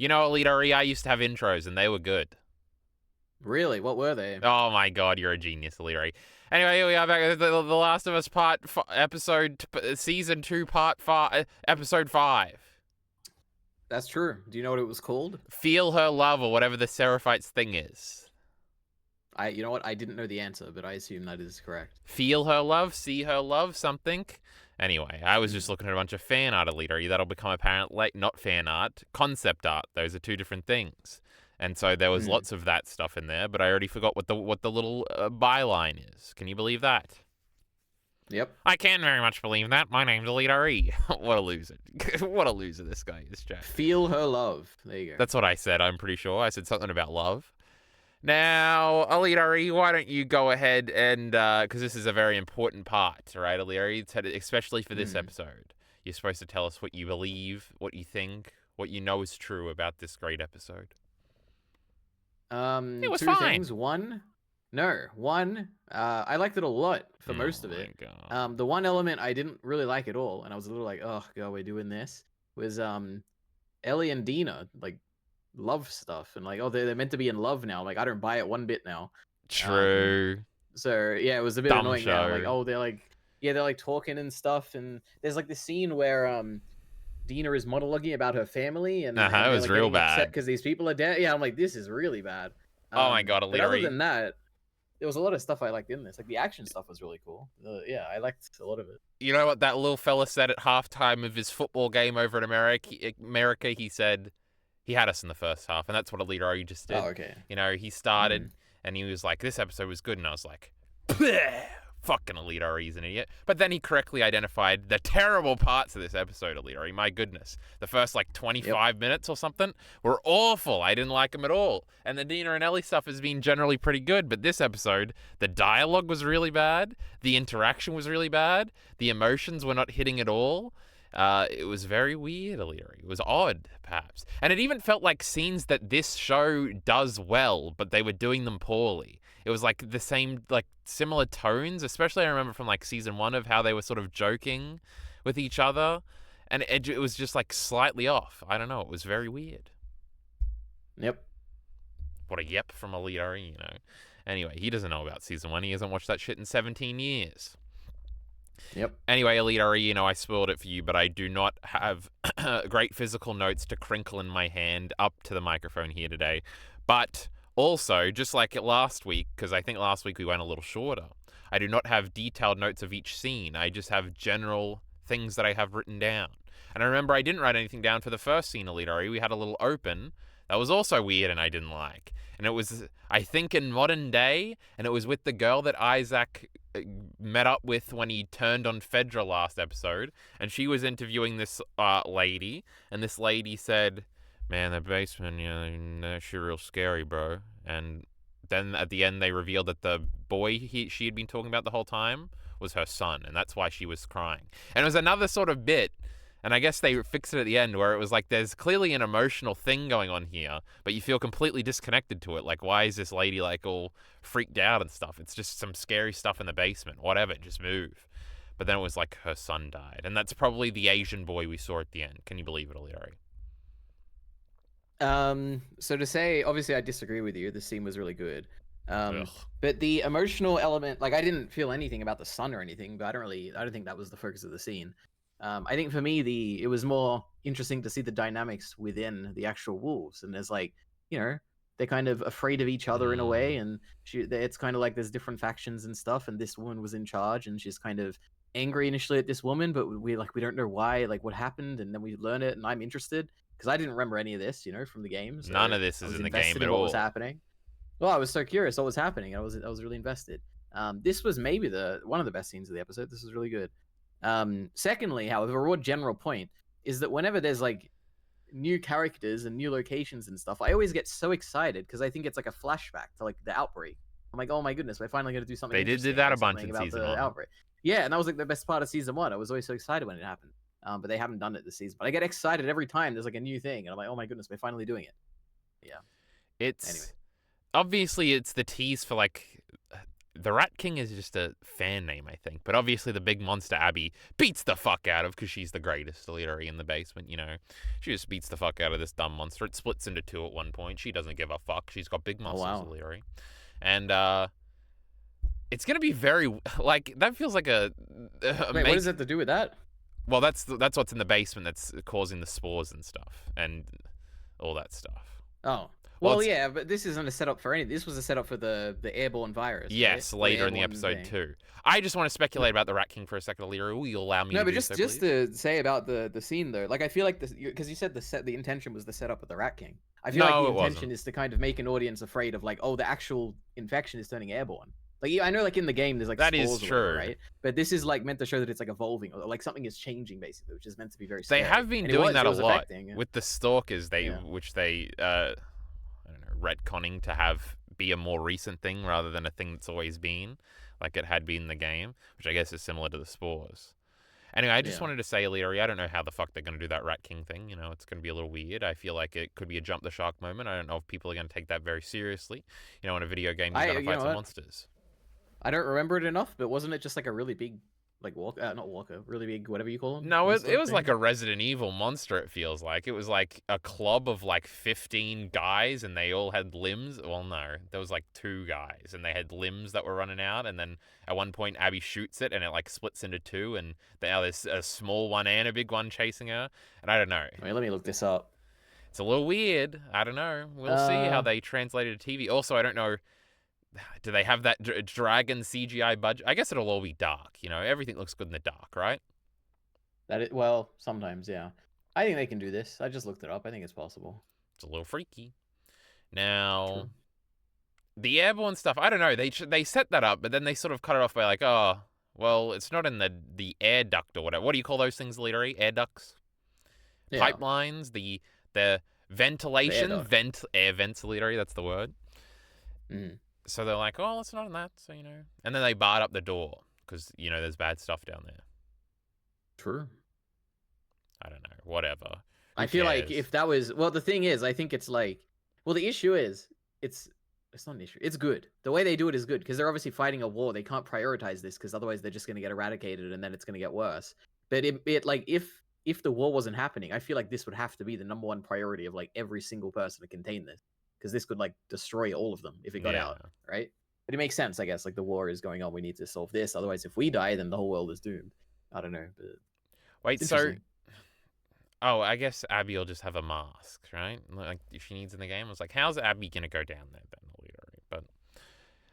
You know, EliteAri, I used to have intros, and they were good. Really? What were they? Oh my god, you're a genius, EliteAri. Anyway, here we are back at the Last of Us Season 2, Part 5, Episode 5. That's true. Do you know what it was called? Feel Her Love, or whatever the Seraphite's thing is. You know what? I didn't know the answer, but I assume that is correct. Feel Her Love, See Her Love, something. Anyway, I was just looking at a bunch of fan art of EliteAri. That'll become apparent late. Not fan art, concept art. Those are two different things. And so there was lots of that stuff in there, but I already forgot what the little byline is. Can you believe that? Yep. I can very much believe that. My name's EliteAri. What a loser. What a loser this guy is, Jack. Feel Her Love. There you go. That's what I said, I'm pretty sure. I said something about love. Now, EliteAri, why don't you go ahead and, because this is a very important part, right, EliteAri? Especially for this episode. You're supposed to tell us what you believe, what you think, what you know is true about this great episode. It was two fine. things. One, I liked it a lot for most of it. God. The one element I didn't really like at all, and I was a little like, oh god, we're doing this, was Ellie and Dina, like, love stuff, and like, oh, they're meant to be in love now. Like, I don't buy it one bit now. True. So yeah, it was a bit Dumb annoying show. now. Like, oh, they're like talking and stuff, and there's like this scene where Dina is monologuing about her family, and it was like, real bad because these people are dead. Yeah, I'm like, this is really bad. Oh my god, but other EliteAri. than that, there was a lot of stuff I liked in this. Like, the action stuff was really cool. Yeah, I liked a lot of it. You know what that little fella said at halftime of his football game over in America? He said he had us in the first half, and that's what EliteAri just did. Oh, okay. You know, he started, and he was like, this episode was good, and I was like, bleh, fucking EliteAri's an idiot. But then he correctly identified the terrible parts of this episode, EliteAri. My goodness. The first, like, 25 minutes or something were awful. I didn't like them at all. And the Dina and Ellie stuff has been generally pretty good, but this episode, the dialogue was really bad. The interaction was really bad. The emotions were not hitting at all. It was very weird, EliteAri. It was odd, perhaps. And it even felt like scenes that this show does well, but they were doing them poorly. It was like the same, like, similar tones, especially I remember from like season 1 of how they were sort of joking with each other. And it was just like slightly off. I don't know. It was very weird. Yep. What a yep from EliteAri, you know. Anyway, he doesn't know about season 1. He hasn't watched that shit in 17 years. Yep. Anyway, EliteAri, you know, I spoiled it for you, but I do not have great physical notes to crinkle in my hand up to the microphone here today. But also, just like last week, because I think last week we went a little shorter, I do not have detailed notes of each scene. I just have general things that I have written down. And I remember I didn't write anything down for the first scene, EliteAri. We had a little open that was also weird and I didn't like. And it was, I think, in modern day, and it was with the girl that Isaac met up with when he turned on Fedra last episode, and she was interviewing this lady, and this lady said, man, the basement, you know, she's real scary, bro. And then at the end they revealed that the boy she had been talking about the whole time was her son, and that's why she was crying. And it was another sort of bit, and I guess they fixed it at the end, where it was like there's clearly an emotional thing going on here, but you feel completely disconnected to it. Like, why is this lady like all freaked out and stuff? It's just some scary stuff in the basement. Whatever, just move. But then it was like her son died, and that's probably the Asian boy we saw at the end. Can you believe it, EliteAri? So to say, obviously I disagree with you. The scene was really good. But the emotional element, like, I didn't feel anything about the son or anything, but I don't think that was the focus of the scene. I think for me, it was more interesting to see the dynamics within the actual wolves. And there's like, you know, they're kind of afraid of each other in a way. And it's kind of like there's different factions and stuff. And this woman was in charge, and she's kind of angry initially at this woman, but we don't know why, like what happened. And then we learn it, and I'm interested because I didn't remember any of this, you know, from the game. So none of this is in the game at all. What was happening? Well, I was so curious what was happening. I was really invested. This was maybe one of the best scenes of the episode. This was really good. Secondly, however, a real general point is that whenever there's like new characters and new locations and stuff, I always get so excited because I think it's like a flashback to like the outbreak. I'm like, oh my goodness, we're finally going to do something. They did that a bunch in season 1. Outbreak. Yeah, and that was like the best part of season 1. I was always so excited when it happened. But they haven't done it this season. But I get excited every time there's like a new thing, and I'm like, oh my goodness, we're finally doing it. Yeah. It's obviously it's the tease for like the Rat King is just a fan name, I think. But obviously the big monster Abby beats the fuck out of, because she's the greatest EliteAri in the basement, you know. She just beats the fuck out of this dumb monster. It splits into two at one point. She doesn't give a fuck. She's got big muscles, wow. EliteAri. And it's going to be very, like, that feels like a Wait, what does that have to do with that? Well, that's what's in the basement that's causing the spores and stuff and all that stuff. Oh. Well, yeah, but this isn't a setup for anything. This was a setup for the airborne virus. Yes, right? later in the episode too. I just want to speculate about the Rat King for a second, Alira. Will you allow me? No, to but do just so, just please? to say about the scene though, like I feel like this, because you said the intention was the setup of the Rat King. I feel No, like the it intention wasn't. is to kind of make an audience afraid of, like, oh, the actual infection is turning airborne. Like, I know, like in the game, there's like That is spores or whatever, true. right? But this is like meant to show that it's like evolving, or like something is changing basically, which is meant to be very They scary. have been And doing that a it was lot affecting. with the stalkers. Yeah. Which they I don't know, retconning to have be a more recent thing rather than a thing that's always been, like it had been in the game, which I guess is similar to the spores. Anyway, I just wanted to say, EliteAri, I don't know how the fuck they're going to do that Rat King thing. You know, it's going to be a little weird. I feel like it could be a jump the shark moment. I don't know if people are going to take that very seriously. You know, in a video game, you're going to fight some monsters. I don't remember it enough, but wasn't it just like a really big, like not walker, really big, whatever you call them? No, it was like a Resident Evil monster, it feels like. It was like a club of like 15 guys, and they all had limbs. Well, no, there was like 2 guys, and they had limbs that were running out, and then at one point Abby shoots it, and it like splits into 2, and now there's a small one and a big one chasing her, and I don't know. Wait, let me look this up. It's a little weird. I don't know. We'll see how they translate it to TV. Also, I don't know, do they have that dragon CGI budget? I guess it'll all be dark. You know, everything looks good in the dark, right? Well, sometimes, yeah. I think they can do this. I just looked it up. I think it's possible. It's a little freaky. Now, the airborne stuff, I don't know. They set that up, but then they sort of cut it off by like, oh, well, it's not in the air duct or whatever. What do you call those things, EliteAri? Air ducts? Yeah. Pipelines? The ventilation? Air vents, EliteAri, that's the word. Mm. So they're like, oh, it's not in that, so, you know. And then they barred up the door because, you know, there's bad stuff down there. True. I don't know. Whatever. I feel like if that was... Well, the thing is, I think it's like... Well, the issue is, it's not an issue. It's good. The way they do it is good because they're obviously fighting a war. They can't prioritize this because otherwise they're just going to get eradicated and then it's going to get worse. But like, if the war wasn't happening, I feel like this would have to be the #1 priority of like every single person to contain this. Because this could like destroy all of them if it got out, right? But it makes sense, I guess. Like the war is going on, we need to solve this. Otherwise, if we die, then the whole world is doomed. I don't know. But wait, so oh, I guess Abby will just have a mask, right? Like if she needs in the game, I was like, how's Abby gonna go down there then? But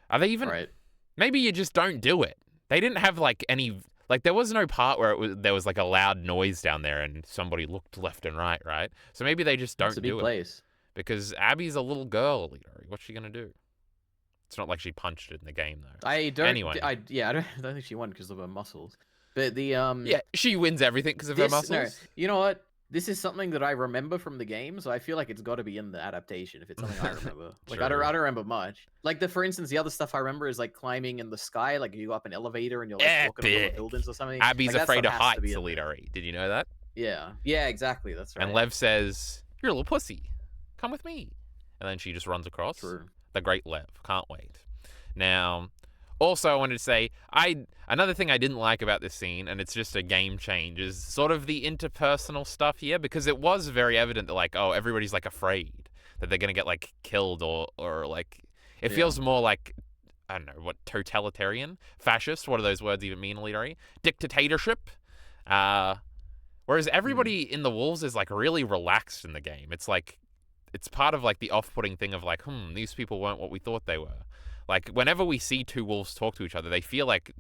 are they even? Right. Maybe you just don't do it. They didn't have like any. Like there was no part where there was like a loud noise down there and somebody looked left and right, right? So maybe they just don't do it. It's a big place. Because Abby's a little girl, EliteAri. What's she gonna do? It's not like she punched it in the game, though. I don't. Anyway, I don't think she won because of her muscles. But the yeah, she wins everything because of her muscles. No, you know what? This is something that I remember from the game, so I feel like it's got to be in the adaptation if it's something I remember. Like I don't remember much. Like for instance, the other stuff I remember is like climbing in the sky, like you go up an elevator and you're like walking over buildings or something. Abby's like, afraid of heights, EliteAri. Did you know that? Yeah, exactly. That's right. And Lev says, "You're a little pussy. Come with me." And then she just runs across. True. The great Lev. Can't wait. Now, also I wanted to say, another thing I didn't like about this scene, and it's just a game change, is sort of the interpersonal stuff here, because it was very evident that like, oh, everybody's like afraid that they're gonna get like killed or like it feels more like, I don't know, what, totalitarian? Fascist? What do those words even mean, EliteAri? Dictatorship? Whereas everybody in the Wolves is like really relaxed in the game. It's like, it's part of like the off-putting thing of like, these people weren't what we thought they were. Like whenever we see 2 wolves talk to each other, they feel like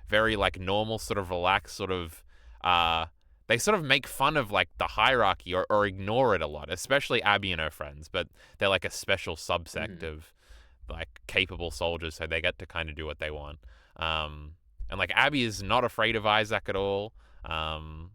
very like normal, sort of relaxed, sort of, they sort of make fun of like the hierarchy or ignore it a lot, especially Abby and her friends, but they're like a special subsect of like capable soldiers, so they get to kind of do what they want. And like Abby is not afraid of Isaac at all. And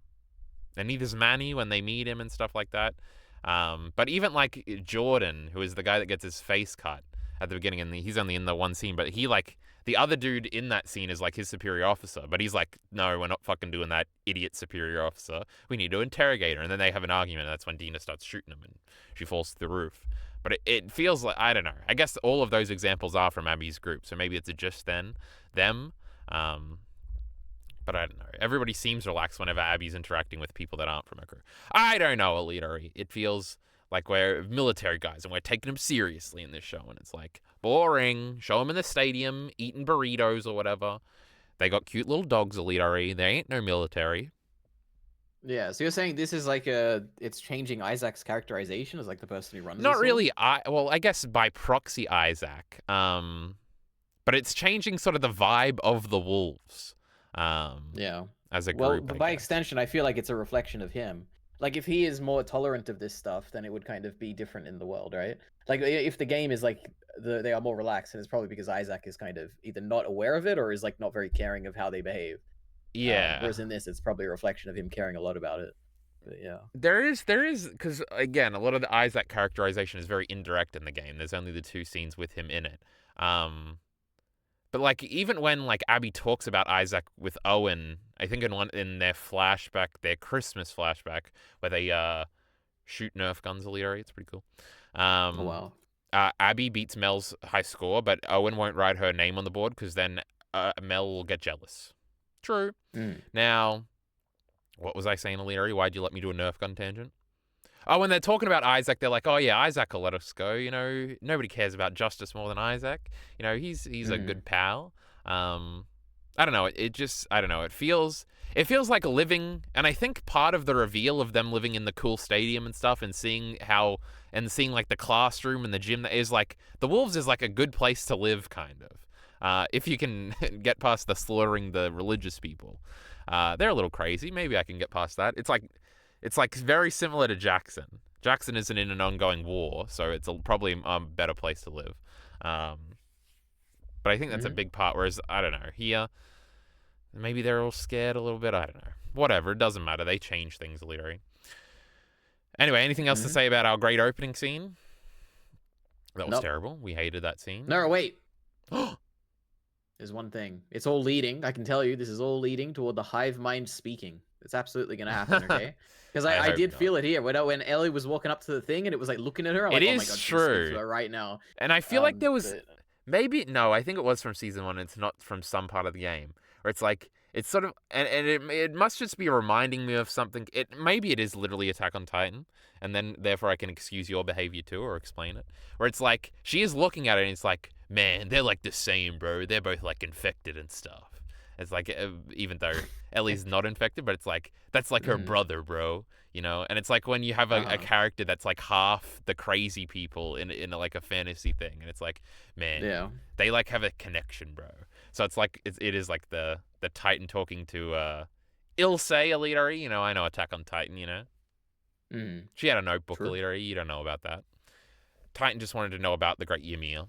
neither's Manny when they meet him and stuff like that. But even like Jordan, who is the guy that gets his face cut at the beginning, and he's only in the one scene, but he like, the other dude in that scene is like his superior officer, but he's like, no, we're not fucking doing that, idiot superior officer. We need to interrogate her. And then they have an argument, and that's when Dina starts shooting him and she falls through the roof. But it feels like, I don't know. I guess all of those examples are from Abby's group, so maybe it's just them. But I don't know. Everybody seems relaxed whenever Abby's interacting with people that aren't from her crew. I don't know, EliteAri. It feels like we're military guys and we're taking them seriously in this show. And it's like, boring. Show them in the stadium, eating burritos or whatever. They got cute little dogs, EliteAri. They ain't no military. Yeah, so you're saying this is like it's changing Isaac's characterization as like the person who runs Not this really. I guess by proxy Isaac. But it's changing sort of the vibe of the wolves. Yeah. As a well, group. by extension, I feel like it's a reflection of him. Like, if he is more tolerant of this stuff, then it would kind of be different in the world, right? Like, if the game is like they are more relaxed, and it's probably because Isaac is kind of either not aware of it or is like not very caring of how they behave. Yeah. Whereas in this, it's probably a reflection of him caring a lot about it. But yeah. There is, because again, a lot of the Isaac characterization is very indirect in the game. There's only the 2 scenes with him in it. But like, even when like Abby talks about Isaac with Owen, I think in their flashback, their Christmas flashback, where they shoot Nerf guns, EliteAri, it's pretty cool. Oh, wow. Abby beats Mel's high score, but Owen won't write her name on the board because then Mel will get jealous. True. Now, what was I saying, EliteAri? Why'd you let me do a Nerf gun tangent? Oh, when they're talking about Isaac, they're like, oh yeah, Isaac will let us go. You know, nobody cares about justice more than Isaac. You know, he's a good pal. I don't know. I don't know. It feels like living, and I think part of the reveal of them living in the cool stadium and stuff, and seeing like the classroom and the gym, that is like the Wolves is like a good place to live, kind of. If you can get past the slaughtering the religious people. They're a little crazy. Maybe I can get past that. It's like very similar to Jackson. Jackson isn't in an ongoing war, so it's probably a better place to live. But I think that's a big part. Whereas, I don't know, here, maybe they're all scared a little bit. I don't know. Whatever, it doesn't matter. They change things, EliteAri. Anyway, anything else to say about our great opening scene? That was terrible. We hated that scene. No, wait. There's one thing. It's all leading. I can tell you, this is all leading toward the hive mind speaking. It's absolutely going to happen, okay? Because I did feel it here. When Ellie was walking up to the thing and it was like looking at her, I'm like, oh my god, she's speaking to her right now. And I feel like there was... Maybe, no, I think it was from season 1. It's not from some part of the game. Where it's like, it's sort of... And it must just be reminding me of something. Maybe it is literally Attack on Titan. And then, therefore, I can excuse your behavior too, or explain it. Where it's like, she is looking at it and it's like, man, they're like the same, bro. They're both like infected and stuff. It's like, even though Ellie's not infected, but it's like, that's like her brother, bro. You know? And it's like when you have a character that's like half the crazy people in like a fantasy thing. And it's like, man, they like have a connection, bro. So it's like, it is like the Titan talking to Ilse, EliteAri. You know, I know Attack on Titan, you know? She had a notebook, EliteAri. You don't know about that. Titan just wanted to know about the Great Ymir.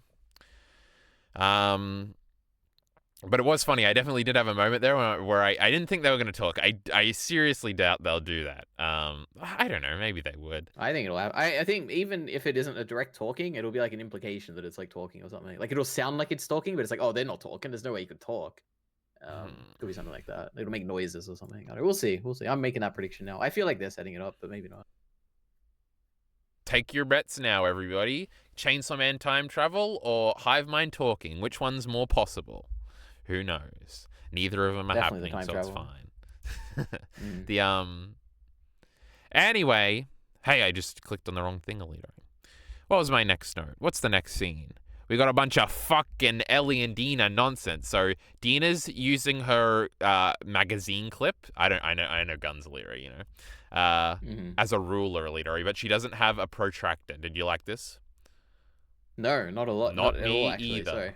But it was funny. I definitely did have a moment there where I didn't think they were going to talk. I seriously doubt they'll do that. I don't know. Maybe they would. I think it'll happen. I think even if it isn't a direct talking, it'll be like an implication that it's like talking or something. Like it'll sound like it's talking, but it's like, oh, they're not talking. There's no way you could talk. Could be something like that. It'll make noises or something. We'll see. We'll see. I'm making that prediction now. I feel like they're setting it up, but maybe not. Take your bets now, everybody. Chainsaw Man time travel or Hive Mind talking? Which one's more possible? Who knows? Neither of them are Definitely happening, so travel. it's fine. Anyway, hey, I just clicked on the wrong thing, EliteAri. What was my next note? What's the next scene? We got a bunch of fucking Ellie and Dina nonsense. So Dina's using her magazine clip. I know guns, EliteAri, you know, as a ruler, EliteAri, but she doesn't have a protractor. Did you like this? No, not a lot. Not me at all, actually. either. Sorry.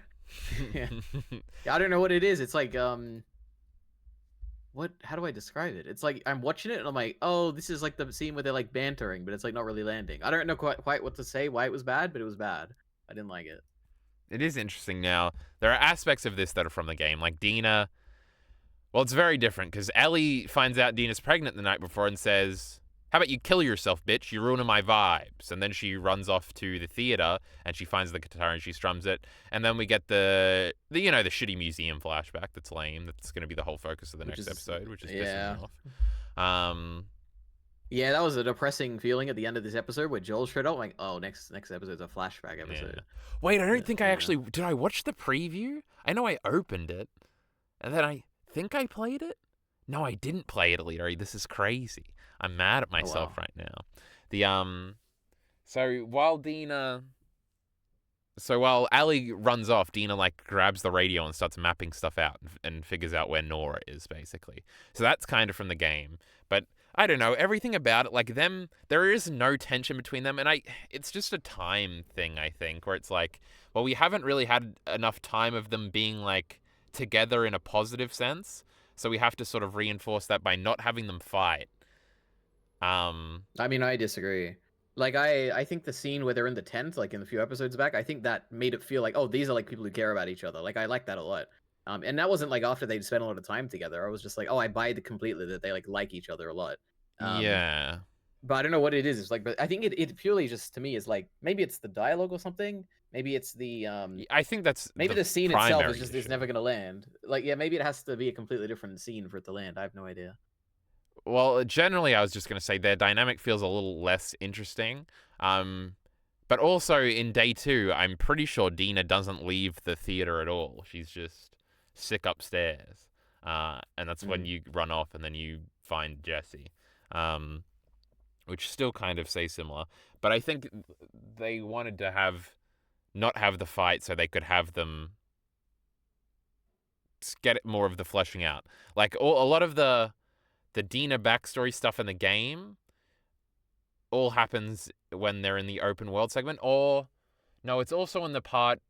Yeah, I don't know what it is. It's like how do I describe it? It's like I'm watching it and I'm like, oh, this is like the scene where they're like bantering, but it's like not really landing. I don't know quite what to say, why it was bad, but it was bad. I didn't like it. It is interesting now. There are aspects of this that are from the game, like Dina. Well, it's very different because Ellie finds out Dina's pregnant the night before and says, How about you kill yourself, bitch? You're ruining my vibes. And then she runs off to the theater and she finds the guitar and she strums it. And then we get the shitty museum flashback that's lame. That's going to be the whole focus of the next episode, which is pissing me off. Yeah, that was a depressing feeling at the end of this episode where Joel showed up. Like, oh, next episode's a flashback episode. Yeah. Wait, I don't think I actually did. I watch the preview? I know I opened it, and then I think I played it. No, I didn't play it, EliteAri. This is crazy. I'm mad at myself right now. So while Ellie runs off, Dina like grabs the radio and starts mapping stuff out and figures out where Nora is, basically. So that's kind of from the game, but I don't know, everything about it, like them, there is no tension between them, and it's just a time thing, I think, where it's like, well, we haven't really had enough time of them being like together in a positive sense, so we have to sort of reinforce that by not having them fight. I mean, I disagree. Like, I think the scene where they're in the tent, like in a few episodes back, I think that made it feel like, oh, these are like people who care about each other. Like, I like that a lot. And that wasn't like after they'd spent a lot of time together. I was just like, oh, I buy it completely that they like each other a lot. Yeah. But I don't know what it is. It's like, but I think it purely just to me is like maybe it's the dialogue or something. Maybe it's the I think that's maybe the scene itself is just issue. is never gonna land. Like, yeah, maybe it has to be a completely different scene for it to land. I have no idea. Well, generally, I was just going to say their dynamic feels a little less interesting. But also in day 2, I'm pretty sure Dina doesn't leave the theater at all. She's just sick upstairs. And that's when you run off and then you find Jesse. Which still kind of say similar. But I think they wanted to not have the fight so they could have them get more of the fleshing out. Like, a lot of the Dina backstory stuff in the game all happens when they're in the open world segment, or no, it's also in the part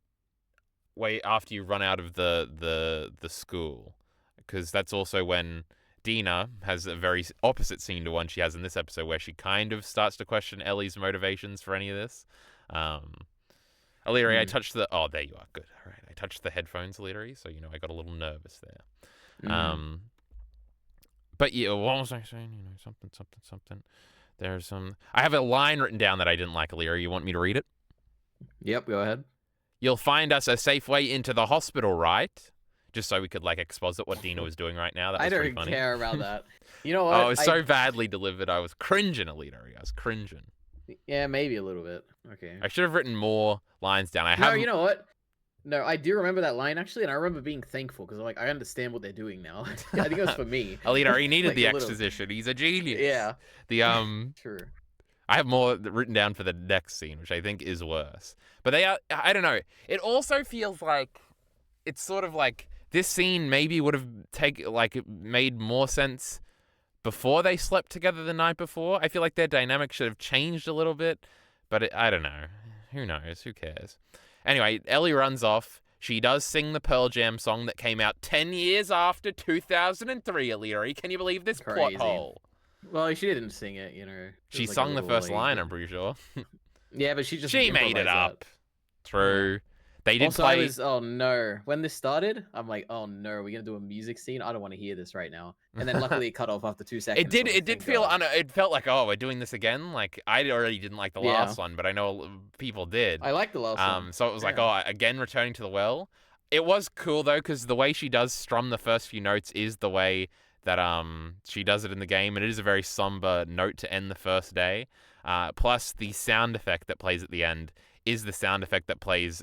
way after you run out of the school, because that's also when Dina has a very opposite scene to one she has in this episode, where she kind of starts to question Ellie's motivations for any of this. EliteAri, I touched the... Oh, there you are. Good. All right. I touched the headphones, EliteAri, so, I got a little nervous there. But yeah, what was I saying? Something. There's some... I have a line written down that I didn't like, EliteAri. You want me to read it? Yep, go ahead. You'll find us a safe way into the hospital, right? Just so we could, like, exposit what Dina was doing right now. That was pretty funny. I don't care about that. You know what? Oh, it was so badly delivered. I was cringing, EliteAri. I was cringing. Yeah, maybe a little bit. Okay. I should have written more lines down. No, you know what? No, I do remember that line, actually, and I remember being thankful, because I understand what they're doing now. I think it was for me. EliteAri needed like the exposition. He's a genius. Yeah. True. I have more written down for the next scene, which I think is worse. But they are... I don't know. It also feels like... It's sort of like... This scene maybe would have made more sense before they slept together the night before. I feel like their dynamic should have changed a little bit, but I don't know. Who knows? Who cares? Anyway, Ellie runs off. She does sing the Pearl Jam song that came out 10 years after 2003, EliteAri. Can you believe this plot hole? Well, she didn't sing it, She sung the first line, I'm pretty sure. Yeah, but she made it up. True. They did also, play... oh no. When this started, I'm like, oh no, we're going to do a music scene? I don't want to hear this right now. And then luckily it cut off after 2 seconds. It did feel... It felt like, oh, we're doing this again? Like, I already didn't like the last one, but I know people did. I like the last one. So it was like, oh, again, returning to the well. It was cool, though, because the way she does strum the first few notes is the way that she does it in the game, and it is a very somber note to end the first day. Plus, the sound effect that plays at the end is the sound effect that plays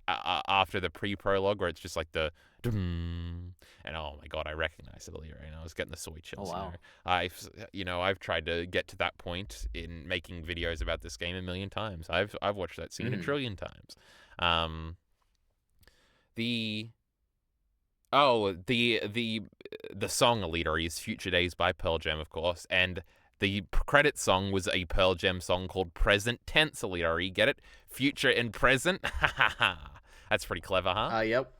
after the pre-prologue, where it's just like the and oh my god, I recognize it earlier, and I was getting the soy chills. Oh, wow. I've tried to get to that point in making videos about this game a million times. I've watched that scene a trillion times. The song EliteAri is Future Days by Pearl Jam, of course, and the credit song was a Pearl Jam song called Present Tense, EliteAri. Get it? Future and present? That's pretty clever, huh? Yep.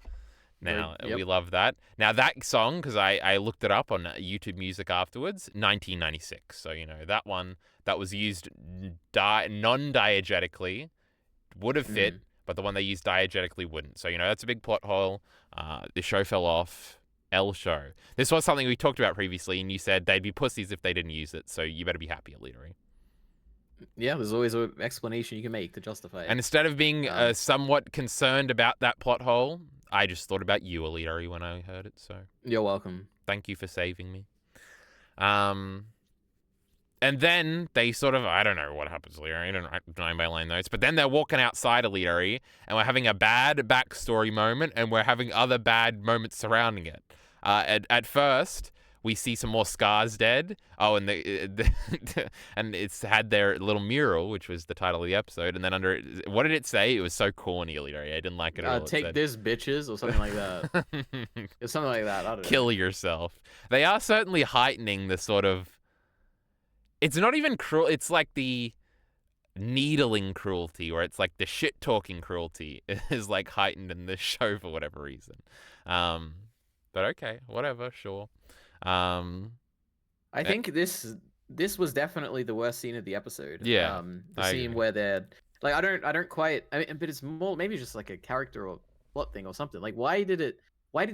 Now, we love that. Now, that song, because I looked it up on YouTube Music afterwards, 1996. So, that one that was used non-diegetically would have fit, but the one they used diegetically wouldn't. So, that's a big plot hole. The show fell off. L show. This was something we talked about previously, and you said they'd be pussies if they didn't use it, so you better be happy, EliteAri. Yeah, there's always an explanation you can make to justify it. And instead of being somewhat concerned about that plot hole, I just thought about you, EliteAri, when I heard it, so... You're welcome. Thank you for saving me. And then they sort of, I don't know what happens, EliteAri. I don't write line-by-line notes. But then they're walking outside EliteAri, and we're having a bad backstory moment, and we're having other bad moments surrounding it. At first, we see some more scars dead. Oh, and and it's had their little mural, which was the title of the episode. And then under it, what did it say? It was so corny, EliteAri. I didn't like it at all. Take this, bitches, or something like that. It's something like that. I don't know. Kill yourself. They are certainly heightening the sort of... It's not even cruel. It's like the needling cruelty, or it's like the shit-talking cruelty is like heightened in this show for whatever reason. But okay, whatever, sure. I think this was definitely the worst scene of the episode. Yeah, the scene where they're like, I don't quite. I mean, but it's more maybe just like a character or plot thing or something. Like, why did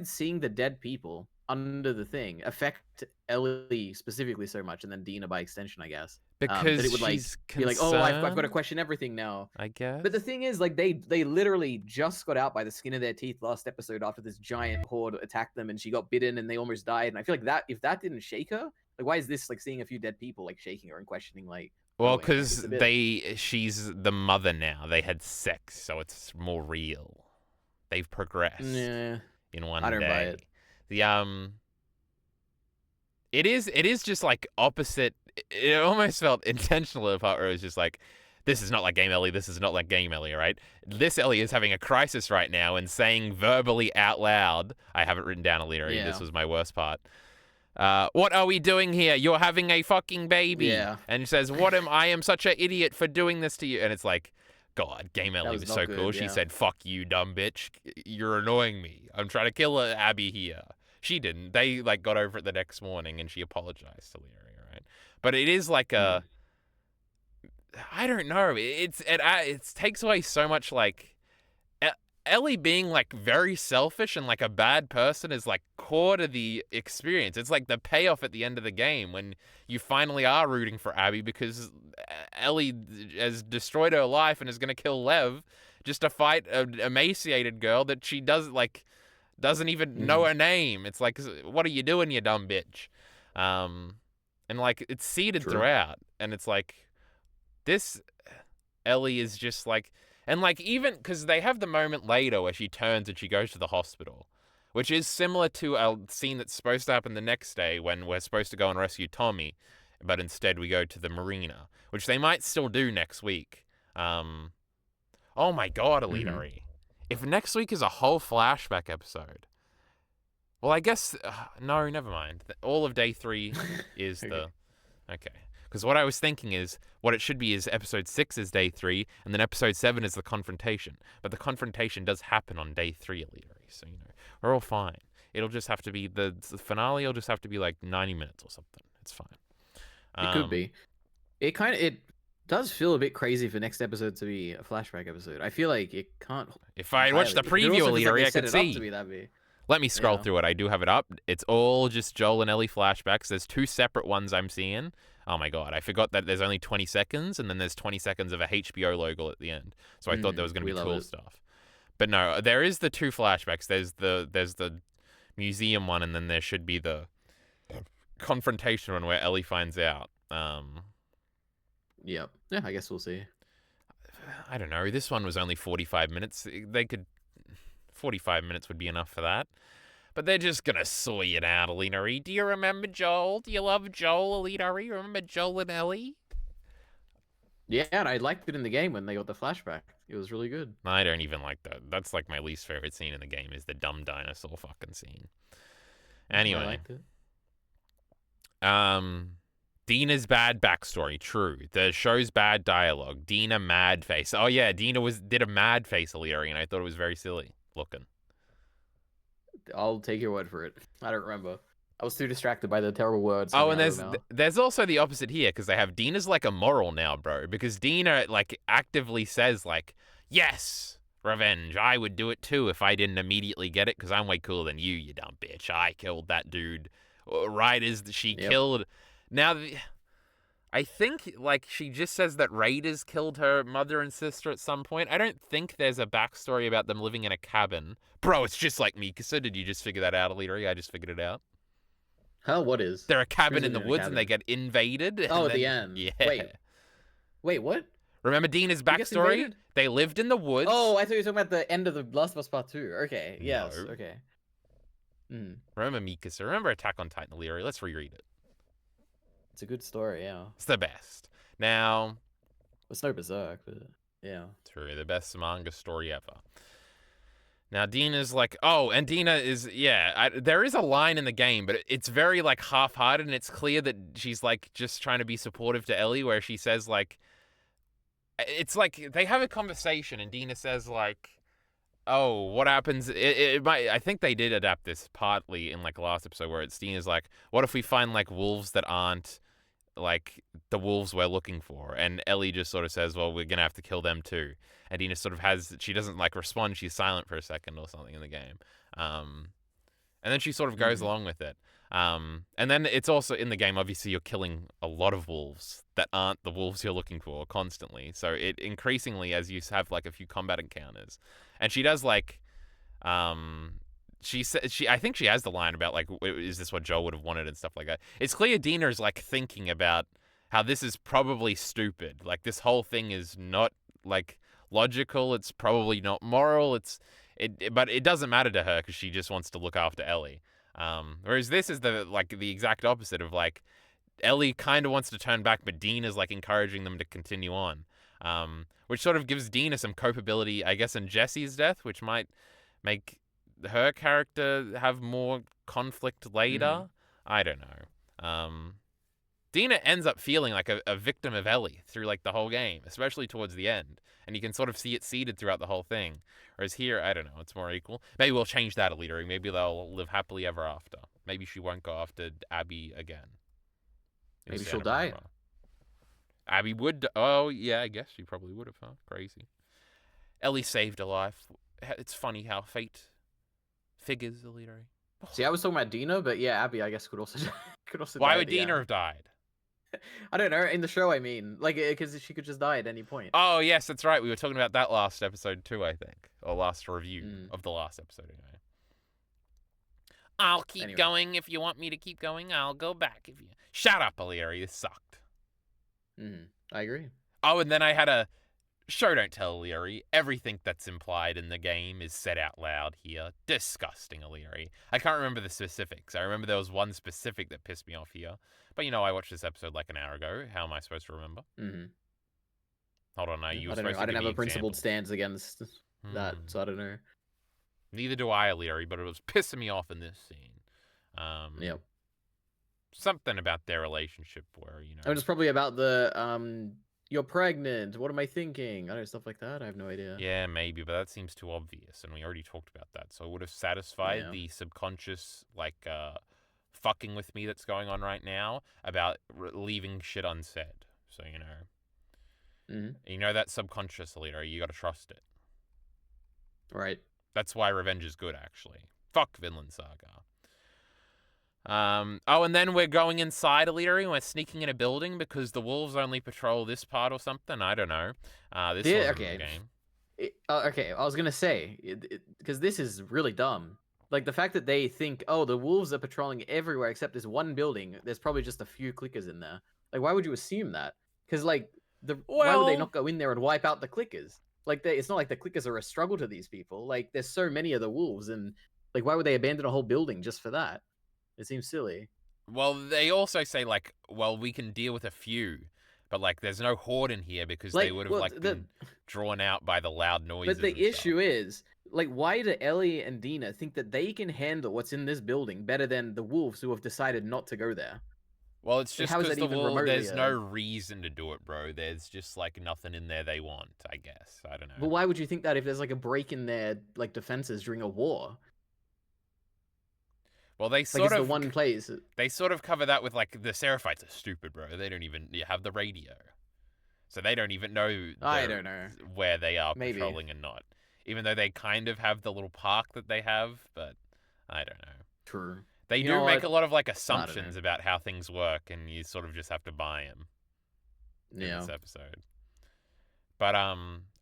seeing the dead people under the thing affect Ellie specifically so much, and then Dina by extension, I guess? Because that it would like be like, oh, I've got to question everything now, I guess. But the thing is, like, they literally just got out by the skin of their teeth last episode after this giant horde attacked them, and she got bitten, and they almost died. And I feel like that if that didn't shake her, like, why is this like seeing a few dead people like shaking her and questioning like? Well, because she's the mother now. They had sex, so it's more real. They've progressed in one day. I don't buy it. It is just like opposite. It almost felt intentional at the part where it was just like, this is not like Game Ellie, this is not like Game Ellie, right? This Ellie is having a crisis right now and saying verbally out loud, I have it written down, EliteAri, this was my worst part. What are we doing here? You're having a fucking baby. Yeah. And says, I am such an idiot for doing this to you. And it's like, God, Game Ellie was so cool. She said, fuck you, dumb bitch. You're annoying me. I'm trying to kill Abby here. She didn't. They like got over it the next morning and she apologized to EliteAri, right? But it is like a... I don't know. It takes away so much, like... Ellie being, like, very selfish and, like, a bad person is, like, core to the experience. It's, like, the payoff at the end of the game when you finally are rooting for Abby because Ellie has destroyed her life and is going to kill Lev just to fight an emaciated girl that she doesn't even know her name. It's like, what are you doing, you dumb bitch? And, like, it's seeded throughout. And it's like, this Ellie is just, like... And, like, even... Because they have the moment later where she turns and she goes to the hospital, which is similar to a scene that's supposed to happen the next day when we're supposed to go and rescue Tommy, but instead we go to the marina, which they might still do next week. Oh, my God, EliteAri. If next week is a whole flashback episode... Well, I guess... no, never mind. All of day 3 is the... Okay. Because what I was thinking is, what it should be is episode 6 is day 3, and then episode 7 is the confrontation. But the confrontation does happen on day 3, EliteAri, so, you know, we're all fine. It'll just have to be, the finale will just have to be like 90 minutes or something. It's fine. It could be. It does feel a bit crazy for next episode to be a flashback episode. I feel like it can't... If I watched the preview, EliteAri, I could see. Let me scroll through it. I do have it up. It's all just Joel and Ellie flashbacks. There's 2 separate ones I'm seeing. Oh my God, I forgot that there's only 20 seconds, and then there's 20 seconds of a HBO logo at the end. So I thought there was going to be cool stuff. But no, there is the 2 flashbacks. There's the museum one, and then there should be the confrontation one where Ellie finds out. Yep. Yeah, I guess we'll see. I don't know. This one was only 45 minutes. 45 minutes would be enough for that. But they're just going to soy it out, EliteAri. Do you remember Joel? Do you love Joel, EliteAri? Remember Joel and Ellie? Yeah, and I liked it in the game when they got the flashback. It was really good. I don't even like that. That's like my least favorite scene in the game is the dumb dinosaur fucking scene. Anyway. I liked it. Dina's bad backstory, true. The show's bad dialogue. Dina mad face. Oh yeah, Dina did a mad face, EliteAri, and I thought it was very silly looking. I'll take your word for it. I don't remember. I was too distracted by the terrible words. Oh, and there's also the opposite here, because they have Dina's like immoral now, bro. Because Dina like actively says like, yes, Revenge. I would do it too if I didn't immediately get it, because I'm way cooler than you dumb bitch. I killed that dude. Right as she Yep. killed. Now, I think, like, she just says that raiders killed her mother and sister at some point. I don't think there's a backstory about them living in a cabin. Bro, it's just like me. So did you just figure that out, EliteAri? I just figured it out. Huh? What is? They're a cabin Who's in the living in a woods and they cabin? get invaded. Oh, And at the then, end. yeah. Wait, what? Remember Dina's Who gets backstory? invaded? They lived in the woods. Oh, I thought you were talking about the end of the Last of Us Part 2. Okay, yes, No. okay. Remember Mikasa. Remember Attack on Titan, EliteAri. Let's reread it. It's a good story, yeah. It's the best. Now, It's no Berserk, but yeah. true, the best manga story ever. Now, Dina's like, oh, and Dina is, yeah, there is a line in the game, but it's very, like, half-hearted, and it's clear that she's, like, just trying to be supportive to Ellie, where she says, like, it's like, they have a conversation, and Dina says, like, oh, what happens, it might, I think they did adapt this partly in, like, last episode, where it's Dina's like, what if we find, like, wolves that aren't, like, the wolves we're looking for? And Ellie just sort of says, well, we're gonna have to kill them too. And Dina sort of has, she doesn't, like, respond, she's silent for a second or something in the game. And then she sort of goes along with it. And then it's also in the game, obviously you're killing a lot of wolves that aren't the wolves you're looking for constantly. So it increasingly, as you have, like, a few combat encounters. And she does, like, I think she has the line about, like, is this what Joel would have wanted and stuff like that. It's clear Dina's, like, thinking about how this is probably stupid. Like, this whole thing is not, like, logical. It's probably not moral. But it doesn't matter to her because she just wants to look after Ellie. Whereas this is the exact opposite of, like, Ellie kind of wants to turn back, but Dina's, like, encouraging them to continue on. Which sort of gives Dina some copeability, I guess, in Jesse's death, which might make her character have more conflict later. I don't know. Dina ends up feeling like a victim of Ellie through, like, the whole game, especially towards the end. And you can sort of see it seeded throughout the whole thing. Whereas here, I don't know, it's more equal. Maybe we'll change that, EliteAri. Maybe they'll live happily ever after. Maybe she won't go after Abby again. Maybe she'll die. Abby would. Oh, yeah, I guess she probably would have, huh? Crazy. Ellie saved her life. It's funny how fate figures, EliteAri. See, I was talking about Dina, but yeah, Abby, I guess, could also Why die would Dina have died? I don't know. In the show, I mean, like, because she could just die at any point. Oh, yes, that's right. We were talking about that last episode too, I think. Or last review of the last episode, anyway. I'll keep going. If you want me to keep going, I'll go back. If you Shut up, EliteAri. This sucked. I agree. Oh, and then I had a show don't tell, EliteAri. Everything that's implied in the game is said out loud here. Disgusting, EliteAri. I can't remember the specifics. I remember there was one specific that pissed me off here. But, you know, I watched this episode like an hour ago. How am I supposed to remember? Hold on, you were supposed to I don't give have me a principled examples. stance against that, so I don't know. Neither do I, EliteAri, but it was pissing me off in this scene. Yep. Something about their relationship where, you know... I mean, it's probably about the, you're pregnant, what am I thinking? I don't know, stuff like that, I have no idea. Yeah, maybe, but that seems too obvious, and we already talked about that. So it would have satisfied the subconscious, like, fucking with me that's going on right now about leaving shit unsaid. So, you know. You know that subconscious, EliteAri, you gotta trust it. Right. That's why revenge is good, actually. Fuck Vinland Saga. Oh, and then we're going inside EliteAri and we're sneaking in a building because the wolves only patrol this part or something. I don't know. This wasn't in the game. Okay, I was gonna say, because this is really dumb. Like, the fact that they think, oh, the wolves are patrolling everywhere except this one building, there's probably just a few clickers in there. Like, why would you assume that? Because, like, why would they not go in there and wipe out the clickers? Like, it's not like the clickers are a struggle to these people. Like, there's so many of the wolves, and, like, why would they abandon a whole building just for that? It seems silly. Well, they also say, like, well, we can deal with a few, but, like, there's no horde in here because they would have, been drawn out by the loud noises. But the issue is, like, why do Ellie and Dina think that they can handle what's in this building better than the wolves who have decided not to go there? Well, it's just because there's no reason to do it, bro. There's just, like, nothing in there they want, I guess. I don't know. But why would you think that if there's, like, a break in their, like, defenses during a war? Well, they sort of... the one place. They sort of cover that with, like, the Seraphites are stupid, bro. They don't even have the radio. So they don't even know... I don't know. Where they are patrolling and not. even though they kind of have the little park that they have, but I don't know. True. They You do know make what? a lot of like I don't know. assumptions about how things work, and you sort of just have to buy them in Yeah. this episode. But I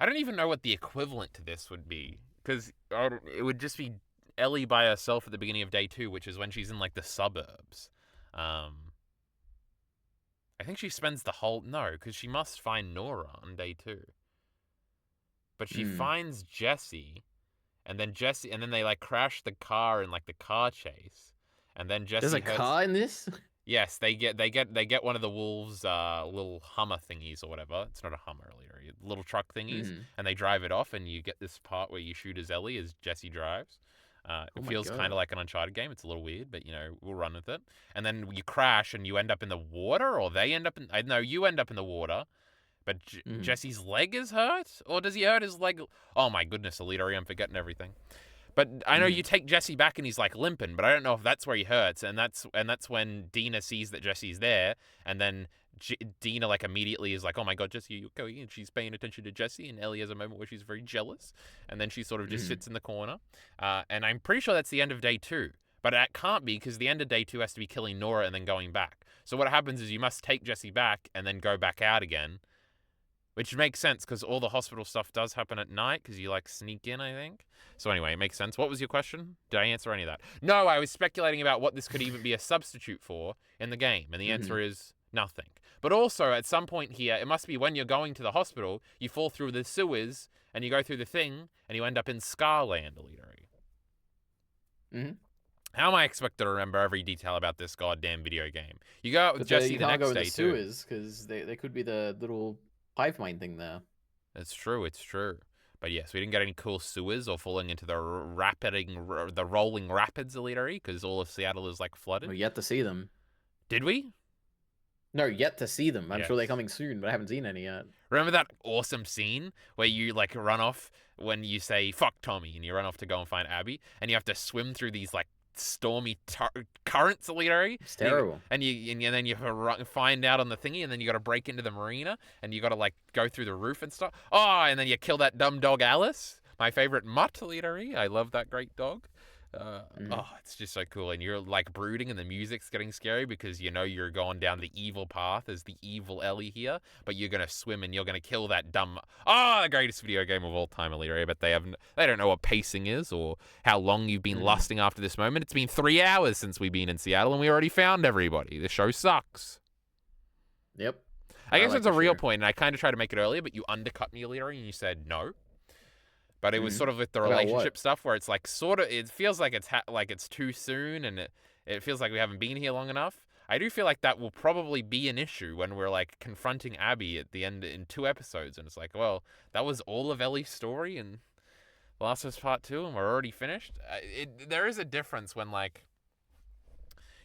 don't even know what the equivalent to this would be, because it would just be Ellie by herself at the beginning of day 2, which is when she's in like the suburbs. I think she spends the whole because she must find Nora on day 2, but she Mm. finds Jesse, and then they like crash the car in like the car chase, and then There's Jesse a hurts. car in this? Yes, they get one of the wolves' little Hummer thingies or whatever. It's not a Hummer, little truck thingies, Mm. and they drive it off, and you get this part where you shoot as Ellie as Jesse drives. Oh It my feels kind god. of like an Uncharted game. It's a little weird, but we'll run with it. And then you crash, and you end up in the water, or they end up in. I know you end up in the water, but Mm. Jesse's leg is hurt, or does he hurt his leg? Oh my goodness, EliteAri, I'm forgetting everything. But I know you Mm. take Jesse back and he's like limping, but I don't know if that's where he hurts, and that's when Dina sees that Jesse's there, and then Dina like immediately is like, "Oh my god, Jesse, you okay?" And she's paying attention to Jesse, and Ellie has a moment where she's very jealous, and then she sort of just Mm. sits in the corner, and I'm pretty sure that's the end of day 2, but that can't be because the end of day 2 has to be killing Nora and then going back. So what happens is you must take Jesse back and then go back out again, which makes sense because all the hospital stuff does happen at night because you like sneak in, I think. So anyway, it makes sense. What was your question? Did I answer any of that? No, I was speculating about what this could even be a substitute for in the game, and the Mm. answer is nothing. But also, at some point here, it must be when you're going to the hospital, you fall through the sewers, and you go through the thing, and you end up in Scarland, EliteAri. Mm. How am I expected to remember every detail about this goddamn video game? You go out with But Jesse you the can't go next in the day, too. sewers because they could be the little hive mind thing there. It's true. It's true. But yes, we didn't get any cool sewers or falling into the the rolling rapids, EliteAri, because all of Seattle is like We're flooded. yet to see them. Did we? No, yet to see them. I'm sure they're Yes. coming soon, but I haven't seen any yet. Remember that awesome scene where you like run off when you say "fuck Tommy" and you run off to go and find Abby, and you have to swim through these like stormy currents, EliteAri, It's terrible. and then you have to find out on the thingy, and then you got to break into the marina, and you got to like go through the roof and stuff. Oh, and then you kill that dumb dog Alice, my favorite mutt, EliteAri. I love that great dog. Mm. It's just so cool, and you're like brooding, and the music's getting scary because you're going down the evil path as the evil Ellie here, but you're gonna swim and you're gonna kill that dumb. The greatest video game of all time, EliteAri. But they don't know what pacing is or how long you've been Mm. lusting after this moment. It's been 3 hours since we've been in Seattle, and we already found everybody. The show sucks. Yep. I guess like that's a the real show. point, and I kind of tried to make it earlier, but you undercut me, EliteAri, and you said no. But it was Mm. sort of with the About relationship what? stuff where it's like sort of it feels like it's too soon, and it feels like we haven't been here long enough. I do feel like that will probably be an issue when we're like confronting Abby at the end in 2 episodes, and it's like, well, that was all of Ellie's story, and The Last of Us Part 2, and we're already finished. There is a difference when like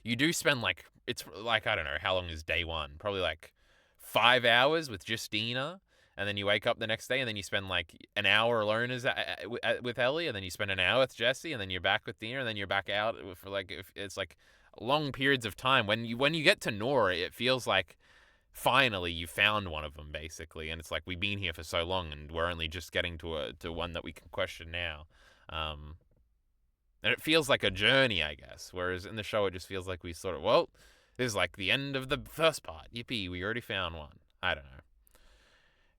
you do spend like it's like I don't know how long is day 1, probably like 5 hours with just Dina, and then you wake up the next day, and then you spend like an hour alone with Ellie, and then you spend an hour with Jesse, and then you're back with Dina, and then you're back out for like it's like long periods of time. When you get to Nora, it feels like finally you found one of them basically, and it's like we've been here for so long, and we're only just getting to one that we can question now. And it feels like a journey, I guess. Whereas in the show, it just feels like we sort of, well, this is like the end of the first part. Yippee, we already found one. I don't know.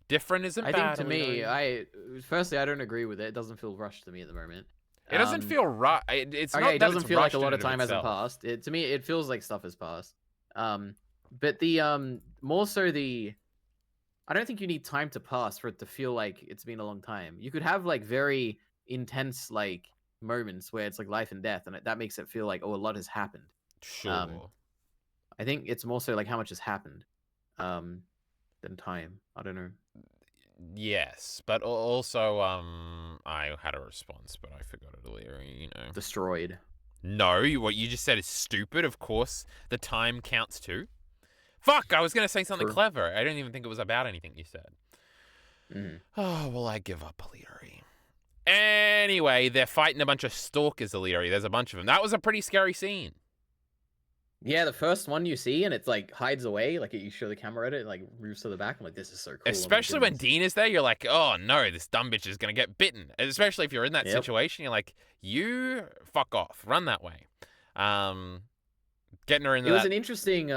Different isn't I think bad. to me, EliteAri. firstly I don't agree with it. It doesn't feel rushed to me at the moment. It doesn't feel right. It's Okay, not it that doesn't it's feel like a rushed in lot of and of time hasn't itself. passed. To me, it feels like stuff has passed. But the more so the, I don't think you need time to pass for it to feel like it's been a long time. You could have like very intense like moments where it's like life and death, and that makes it feel like, oh, a lot has happened. Um, Sure. I think it's more so like how much has happened, than time. I don't know. Yes, but also, I had a response, but I forgot it earlier. Destroyed. No, what you just said is stupid. Of course, the time counts too. Fuck, I was gonna say something True. clever. I didn't even think it was about anything you said. Mm. Oh, well, I give up, EliteAri. Anyway, they're fighting a bunch of stalkers, EliteAri. There's a bunch of them. That was a pretty scary scene. Yeah, the first one you see and it's like hides away, like you show the camera at it, like moves to the back. I'm like, this is so cool. Oh my Especially when goodness. Dina's there, you're like, oh no, this dumb bitch is gonna get bitten. And especially if you're in that Yep. situation, you're like, you fuck off, run that way. Um, getting her into It was that. an interesting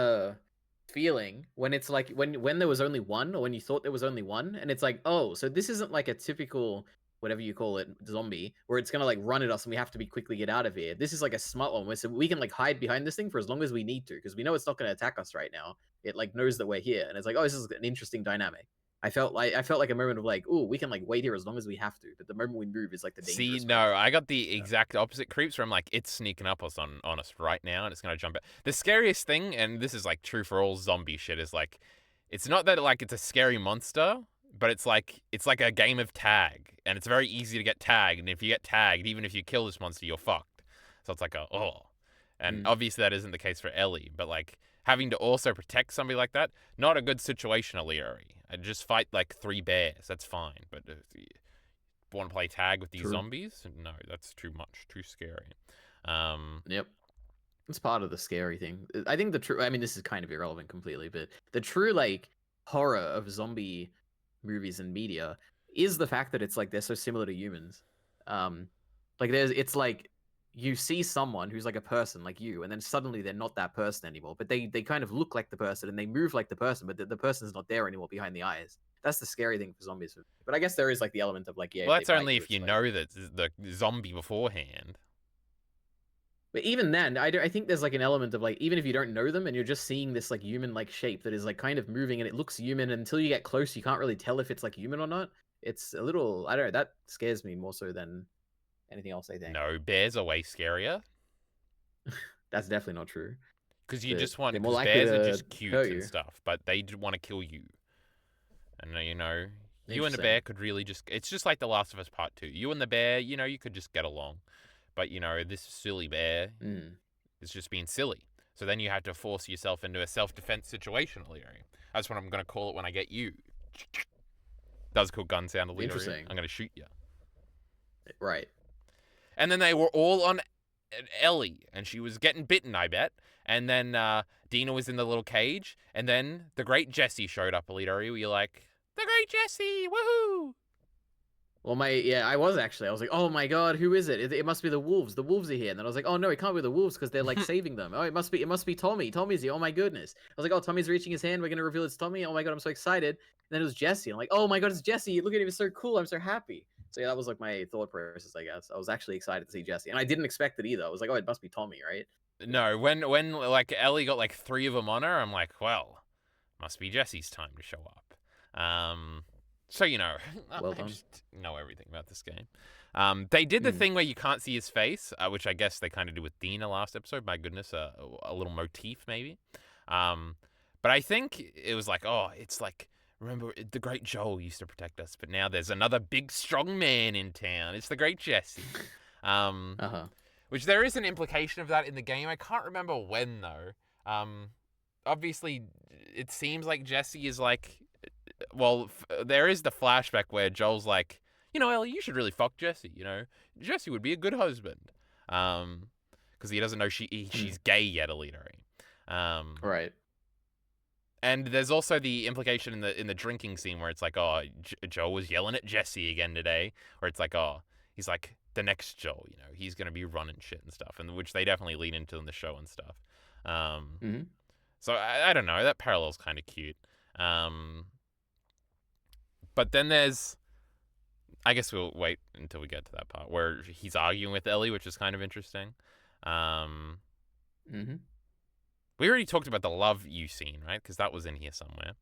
feeling when it's like when there was only one, or when you thought there was only one, and it's like, oh, so this isn't like a typical whatever you call it zombie where it's gonna like run at us and we have to be quickly get out of here. This is like a smart one where so we can like hide behind this thing for as long as we need to because we know it's not gonna attack us right now. It like knows that we're here, and it's like, oh, this is an interesting dynamic. I felt like a moment of like, oh, we can like wait here as long as we have to, but the moment we move is like the See, dangerous no, moment. I got the exact opposite creeps where I'm like, it's sneaking up on us right now and it's gonna jump out. The scariest thing, and this is like true for all zombie shit, is like, it's not that like it's a scary monster, but it's like a game of tag, and it's very easy to get tagged. And if you get tagged, even if you kill this monster, you're fucked. So it's like and Mm. obviously that isn't the case for Ellie, but like having to also protect somebody like that, not a good situation, EliteAri. I just fight like 3 bears, that's fine, but want to play tag with these True. zombies? No, that's too much, too scary. Um, Yep. It's part of the scary thing. I think the true, I mean, this is kind of irrelevant completely, but the true, like, horror of zombie movies and media is the fact that it's like they're so similar to humans. Um, like, it's like you see someone who's like a person like you, and then suddenly they're not that person anymore, but they kind of look like the person and they move like the person, but the person's not there anymore behind the eyes. That's the scary thing for zombies. But I guess there is like the element of like, yeah, well, if they that's bite only you, if you it's like, know that the zombie beforehand. but even then, I think there's like an element of like, even if you don't know them and you're just seeing this like human like shape that is like kind of moving and it looks human until you get close, you can't really tell if it's like human or not. It's a little, I don't know, that scares me more so than anything else, I think. No, bears are way scarier That's definitely not true. because you But just want they're more because likely bears are to just cute hurt and you. stuff, but they want to kill you. And you and the bear Interesting. could really just—it's just like The Last of Us Part Two. You and the bear, you could just get along, but this silly bear Mm. is just being silly. So then you have to force yourself into a self-defense situation, EliteAri. That's what I'm gonna call it when I get you. Does a cool gun sound, EliteAri. Interesting. I'm gonna shoot you. Right. And then they were all on Ellie, and she was getting bitten, I bet. And then Dina was in the little cage, and then the great Jesse showed up, EliteAri, where you're like, the great Jesse, woohoo! Well, I was actually. I was like, oh my god, who is it? It must be the wolves. The wolves are here. And then I was like, oh no, it can't be the wolves because they're like saving them. Oh, it must be Tommy. Tommy's here. Oh my goodness. I was like, oh, Tommy's reaching his hand. We're gonna reveal it's Tommy. Oh my god, I'm so excited. And then it was Jesse. I'm like, oh my god, it's Jesse. Look at him, he's so cool. I'm so happy. So yeah, that was like my thought process, I guess. I was actually excited to see Jesse, and I didn't expect it either. I was like, oh, it must be Tommy, right? No, when like Ellie got like 3 of them on her, I'm like, well, must be Jesse's time to show up. So Well I done. just know everything about this game. They did the Mm. thing where you can't see his face, which I guess they kind of did with Dina last episode. My goodness, a little motif maybe. Um, but I think it was like, oh, it's like, remember the great Joel used to protect us, but now there's another big strong man in town. It's the great Jesse. Um, Uh huh. which there is an implication of that in the game. I can't remember when though. Obviously, it seems like Jesse is like, well, there is the flashback where Joel's like, Ellie, you should really fuck Jesse. Jesse would be a good husband. Because he doesn't know she's gay yet, EliteAri. Right. And there's also the implication in the drinking scene where it's like, oh, Joel was yelling at Jesse again today, or it's like, oh, he's like the next Joel, he's gonna be running shit and stuff, and which they definitely lean into in the show and stuff. Mm-hmm. So I don't know, that parallel's kind of cute. But then I guess we'll wait until we get to that part where he's arguing with Ellie, which is kind of interesting. Mm-hmm. We already talked about the love you scene, right? Because that was in here somewhere.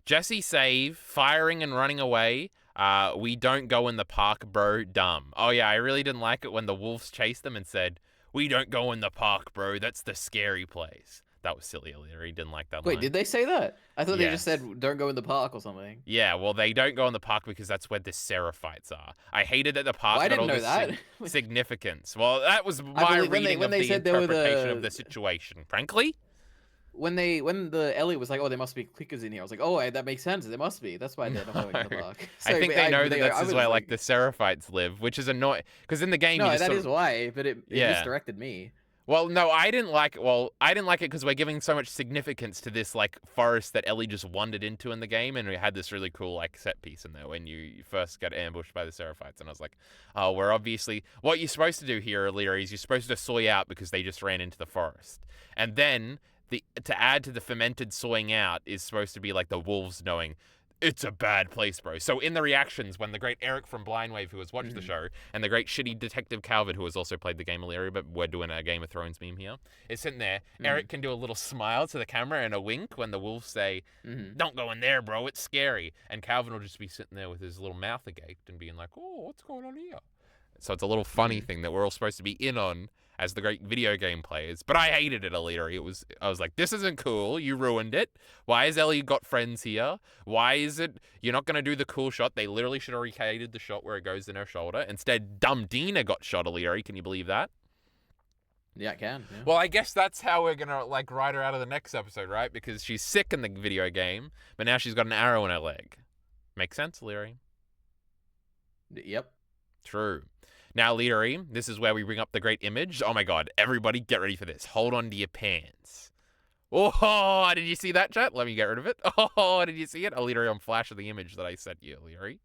Jesse save, firing and running away. We don't go in the park, bro. Dumb. Oh yeah, I really didn't like it when the wolves chased them and said, "We don't go in the park, bro. That's the scary place." That was silly. He didn't like that Wait, line. did they say that? I thought they just Yes. said don't go in the park or something. Yeah, well, they don't go in the park because that's where the Seraphites are. I hated that the Well, park I got didn't all know this that. significance. Well, that was I my believe reading when of they the said there were interpretation of the the situation. Frankly, when the Ellie was like, oh, there must be clickers in here. I was like, oh, that makes sense. There must be. That's why they're not no. going in the park. I So, think but they know that I this is where was like like, the Seraphites live, which is annoying because in the game you no, just that sort is of why. But it yeah. misdirected me. Well, no, I didn't like. Well, I didn't like it because we're giving so much significance to this like forest that Ellie just wandered into in the game, and we had this really cool like set piece in there when you first get ambushed by the Seraphites, and I was like, oh, we're obviously what you're supposed to do here, Eliteari, is you're supposed to soy out because they just ran into the forest, and then to add to the fermented soying out is supposed to be like the wolves knowing. It's a bad place, bro. So in the reactions, when the great Eric from Blindwave, who has watched the show, and the great shitty Detective Calvert, who has also played the game Illyria, but we're doing a Game of Thrones meme here, is sitting there. Eric can do a little smile to the camera and a wink when the wolves say, don't go in there, bro, it's scary. And Calvin will just be sitting there with his little mouth agape and being like, oh, what's going on here? So it's a little funny thing that we're all supposed to be in on as the great video game players. But I hated it, Eliteari. I was like, this isn't cool. You ruined it. Why has Ellie got friends here? Why is it you're not going to do the cool shot? They literally should have recreated the shot where it goes in her shoulder. Instead, dumb Dina got shot, Eliteari. Can you believe that? Yeah, I can. Yeah. Well, I guess that's how we're going to like write her out of the next episode, right? Because she's sick in the video game, but now she's got an arrow in her leg. Make sense, Eliteari? Yep. True. Now, Eliteari, this is where we bring up the great image. Oh my god, everybody get ready for this. Hold on to your pants. Oh, did you see that, chat? Let me get rid of it. Oh, did you see it? Eliteari, I'm flashing the image that I sent you, Eliteari.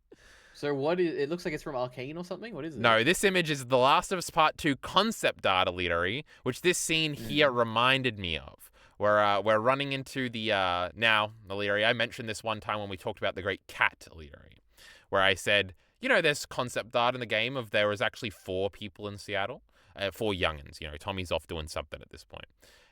So what is it? Looks like it's from Arcane or something? What is it? No, this image is The Last of Us Part 2 concept art, Eliteari, which this scene here reminded me of. We're running into the, now, Eliteari, I mentioned this one time when we talked about the great cat, Eliteari, where I said, you know, there's concept art in the game of there was actually 4 people in Seattle, 4 youngins. You know, Tommy's off doing something at this point.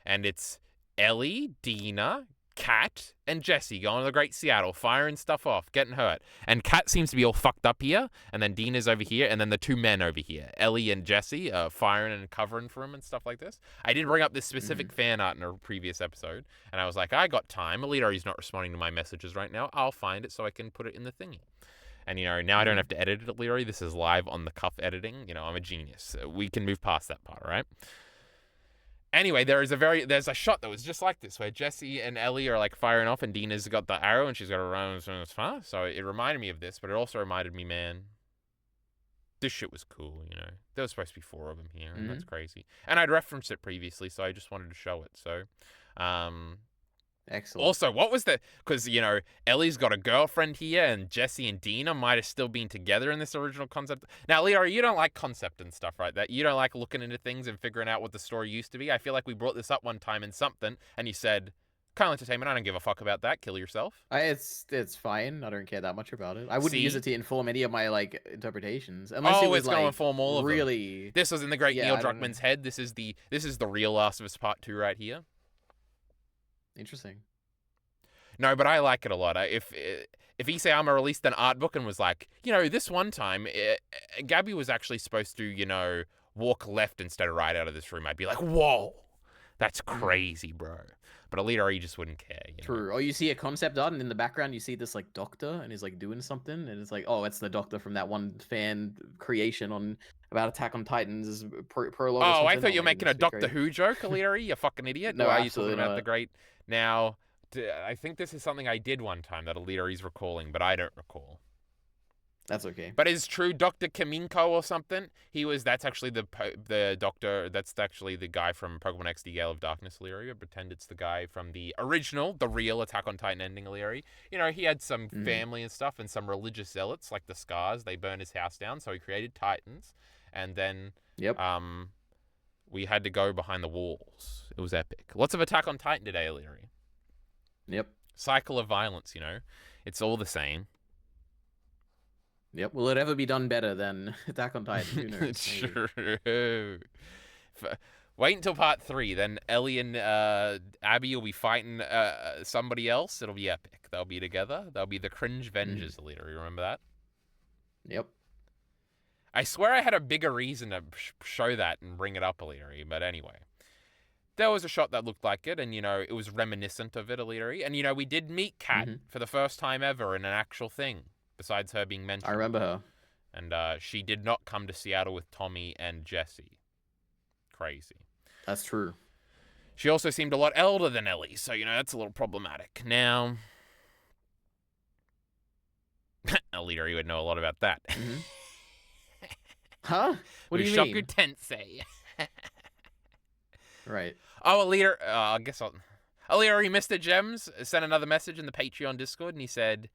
And it's Ellie, Dina, Kat, and Jesse going to the great Seattle, firing stuff off, getting hurt. And Kat seems to be all fucked up here, and then Dina's over here, and then the 2 men over here, Ellie and Jesse, firing and covering for him and stuff like this. I did bring up this specific fan art in a previous episode, and I was like, I got time. Eliteari's not responding to my messages right now. I'll find it so I can put it in the thingy. And, you know, now I don't have to edit it, Eliteari. This is live on the cuff editing. You know, I'm a genius. We can move past that part, right? Anyway, there's a shot that was just like this, where Jesse and Ellie are, like, firing off, and Dina's got the arrow, and she's got to run as soon as fast. So it reminded me of this, but it also reminded me, man, this shit was cool, you know. There was supposed to be 4 of them here, and that's crazy. And I'd referenced it previously, so I just wanted to show it. So, Excellent. Also, what was the... Because, you know, Ellie's got a girlfriend here, and Jesse and Dina might have still been together in this original concept. Now, Leo, you don't like concept and stuff, right? That you don't like looking into things and figuring out what the story used to be. I feel like we brought this up one time in something, and you said, kind of entertainment, I don't give a fuck about that. Kill yourself. It's fine. I don't care that much about it. I wouldn't use it to inform any of my, like, interpretations. Unless it was, it's going to inform all of them. Really... This was in the great Neil Druckmann's head. This is the real Last of Us Part 2 right here. Interesting. No, but I like it a lot. If Isayama released an art book and was like, you know, this one time, Gabby was actually supposed to, you know, walk left instead of right out of this room, I'd be like, whoa, that's crazy, bro. But EliteAri just wouldn't care. True. Or you see a concept art, and in the background you see this like doctor, and he's like doing something, and it's like, oh, it's the doctor from that one fan creation about Attack on Titan's prologue. Oh, I thought you were making a Doctor Who joke, EliteAri. You fucking idiot. No, are you absolutely talking about not. the great now? I think this is something I did one time that EliteAri's recalling, but I don't recall. That's okay. But it's true, Dr. Kaminko or something. That's actually the doctor. That's actually the guy from Pokemon XD Gale of Darkness, EliteAri. Pretend it's the guy from the original, the real Attack on Titan ending, EliteAri. You know, he had some family and stuff, and some religious zealots like the Scars. They burned his house down, so he created Titans, and then we had to go behind the walls. It was epic. Lots of Attack on Titan today, EliteAri. Yep. Cycle of violence, you know. It's all the same. Yep. Will it ever be done better than Attack on Titan? Who knows? True. Wait until part 3. Then Ellie and Abby will be fighting somebody else. It'll be epic. They'll be together. They'll be the cringe Vengers, EliteAri. You remember that? Yep. I swear I had a bigger reason to show that and bring it up, EliteAri. But anyway. There was a shot that looked like it, and, you know, it was reminiscent of it, EliteAri. And, you know, we did meet Kat for the first time ever in an actual thing, besides her being mentioned. I remember her. And she did not come to Seattle with Tommy and Jesse. Crazy. That's true. She also seemed a lot elder than Ellie, so, you know, that's a little problematic. Now, EliteAri would know a lot about that. Huh? What do you mean? Mushoku Tensei. Right. Oh, I guess EliteAri Mr. Gems sent another message in the Patreon Discord, and he said,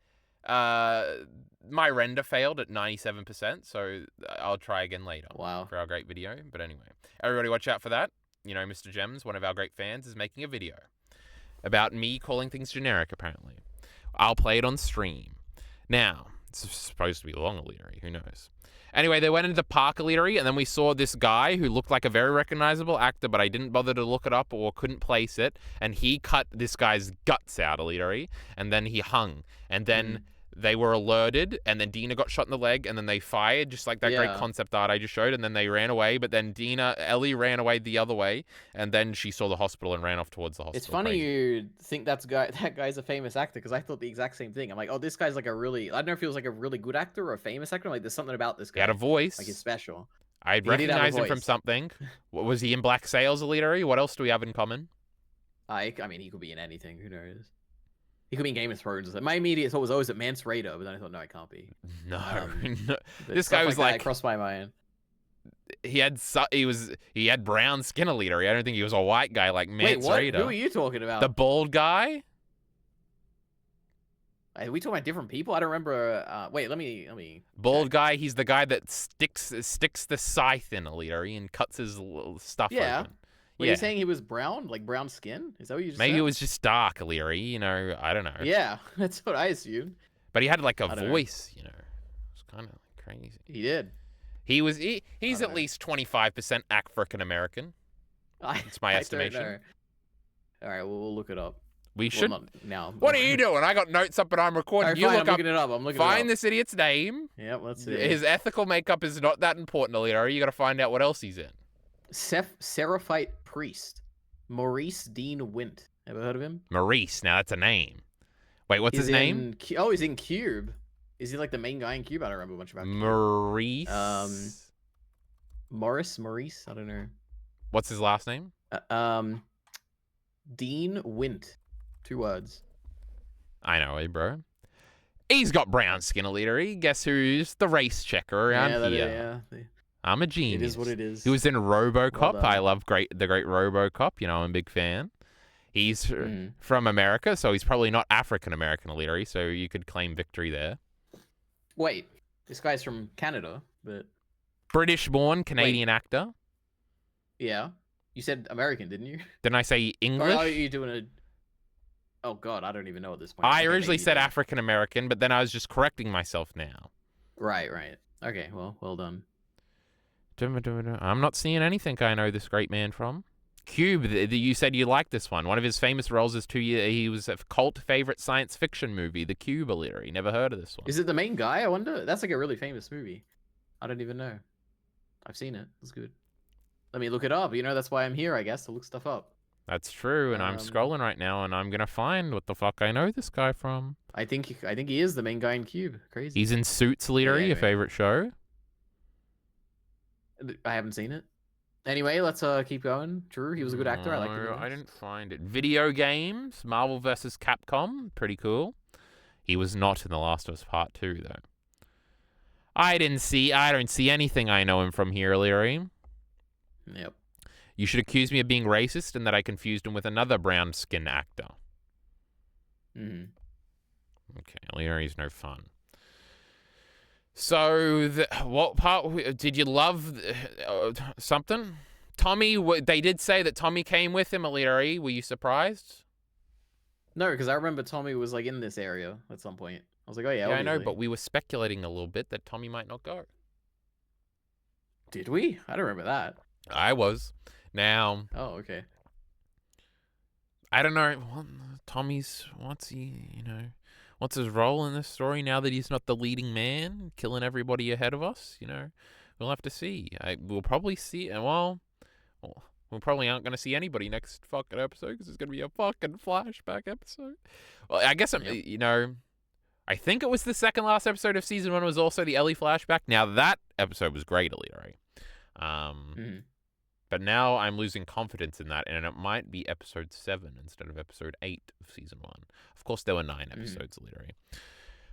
my render failed at 97%, so I'll try again later. Wow. For our great video. But anyway, everybody watch out for that. You know, Mr. Gems, one of our great fans, is making a video about me calling things generic, apparently. I'll play it on stream. Now, it's supposed to be long EliteAri, who knows? Anyway, they went into the park EliteAri, and then we saw this guy who looked like a very recognizable actor, but I didn't bother to look it up or couldn't place it, and he cut this guy's guts out eliteari, and then he hung, and then they were alerted, and then Dina got shot in the leg, and then they fired, just like that great concept art I just showed, and then they ran away, but then Ellie ran away the other way, and then she saw the hospital and ran off towards the hospital. It's funny you think that guy's a famous actor, because I thought the exact same thing. I'm like, oh, this guy's like a really, I don't know if he was like a really good actor or a famous actor. I'm like, there's something about this guy. He had a voice. Like, he's special. I'd recognize him from something. Was he in Black Sails EliteAri? What else do we have in common? I mean, he could be in anything. Who knows? He could be in Game of Thrones. My immediate thought was always at Mance Raider, but then I thought, no, it can't be. No. This guy was like crossed my mind. He had brown skin EliteAri. I don't think he was a white guy like Mance Raider. Who are you talking about? The bald guy? Are we talking about different people? I don't remember. Wait, let me. Bald guy. He's the guy that sticks the scythe in EliteAri and cuts his stuff open. Were you saying he was brown, like brown skin? Is that what you just said? Maybe it was just dark EliteAri. You know, I don't know. Yeah, that's what I assumed. But he had like a voice. You know, it was kind of crazy. He did. He's at least 25% African American. It's my estimation. All right, we'll look it up. We should now. What are you doing? I got notes up and I'm recording. Right, you fine, look I'm looking it up. I'm looking it up. Find this idiot's name. Yep, let's see. His ethical makeup is not that important, EliteAri. You got to find out what else he's in. Seraphite Priest, Maurice Dean Wint. Ever heard of him? Maurice. Now that's a name. Wait, what's his name? He's in Cube. Is he like the main guy in Cube? I don't remember much about Cube. Maurice. Maurice. I don't know. What's his last name? Dean Wint. 2 words. I know, bro. He's got brown skin, EliteAri. Guess who's the race checker around here? I'm a genius. It is what it is. He was in RoboCop. Well, I love the great RoboCop. You know, I'm a big fan. He's from America, so he's probably not African American, EliteAri. So you could claim victory there. Wait, this guy's from Canada, but British-born Canadian actor. Yeah, you said American, didn't you? Didn't I say English? Or are you doing a? Oh God, I don't even know at this point. I originally said African American, but then I was just correcting myself now. Right. Okay, well done. I'm not seeing anything I know this great man from. Cube, you said you liked this one. One of his famous roles is he was a cult favorite science fiction movie, The Cube, EliteAri. Never heard of this one. Is it the main guy? I wonder. That's like a really famous movie. I don't even know. I've seen it. It's good. Let me look it up. You know, that's why I'm here, I guess, to look stuff up. That's true, and I'm scrolling right now, and I'm gonna find what the fuck I know this guy from. I think he is the main guy in Cube. Crazy. He's in Suits, EliteAri, your favorite show. I haven't seen it. Anyway, let's keep going. True, he was a good actor. I like it. I didn't find it. Video games, Marvel vs. Capcom, pretty cool. He was not in The Last of Us Part 2, though. I don't see anything I know him from here, EliteAri. Yep. You should accuse me of being racist and that I confused him with another brown-skinned actor. Okay, EliteAri's no fun. So, what part did you love? Something? Tommy, they did say that Tommy came with him, EliteAri. Were you surprised? No, because I remember Tommy was like in this area at some point. I was like, oh yeah, I know, but we were speculating a little bit that Tommy might not go. Did we? I don't remember that. I was. Now. Oh, okay. I don't know. What's his role in this story now that he's not the leading man, killing everybody ahead of us? You know, we'll have to see. We'll probably see. Well, we probably aren't going to see anybody next fucking episode because it's going to be a fucking flashback episode. Well, I guess you know, I think it was the second last episode of season 1 was also the Ellie flashback. Now that episode was great, EliteAri. But now I'm losing confidence in that, and it might be episode 7 instead of episode 8 of season 1. Of course, there were 9 episodes, EliteAri.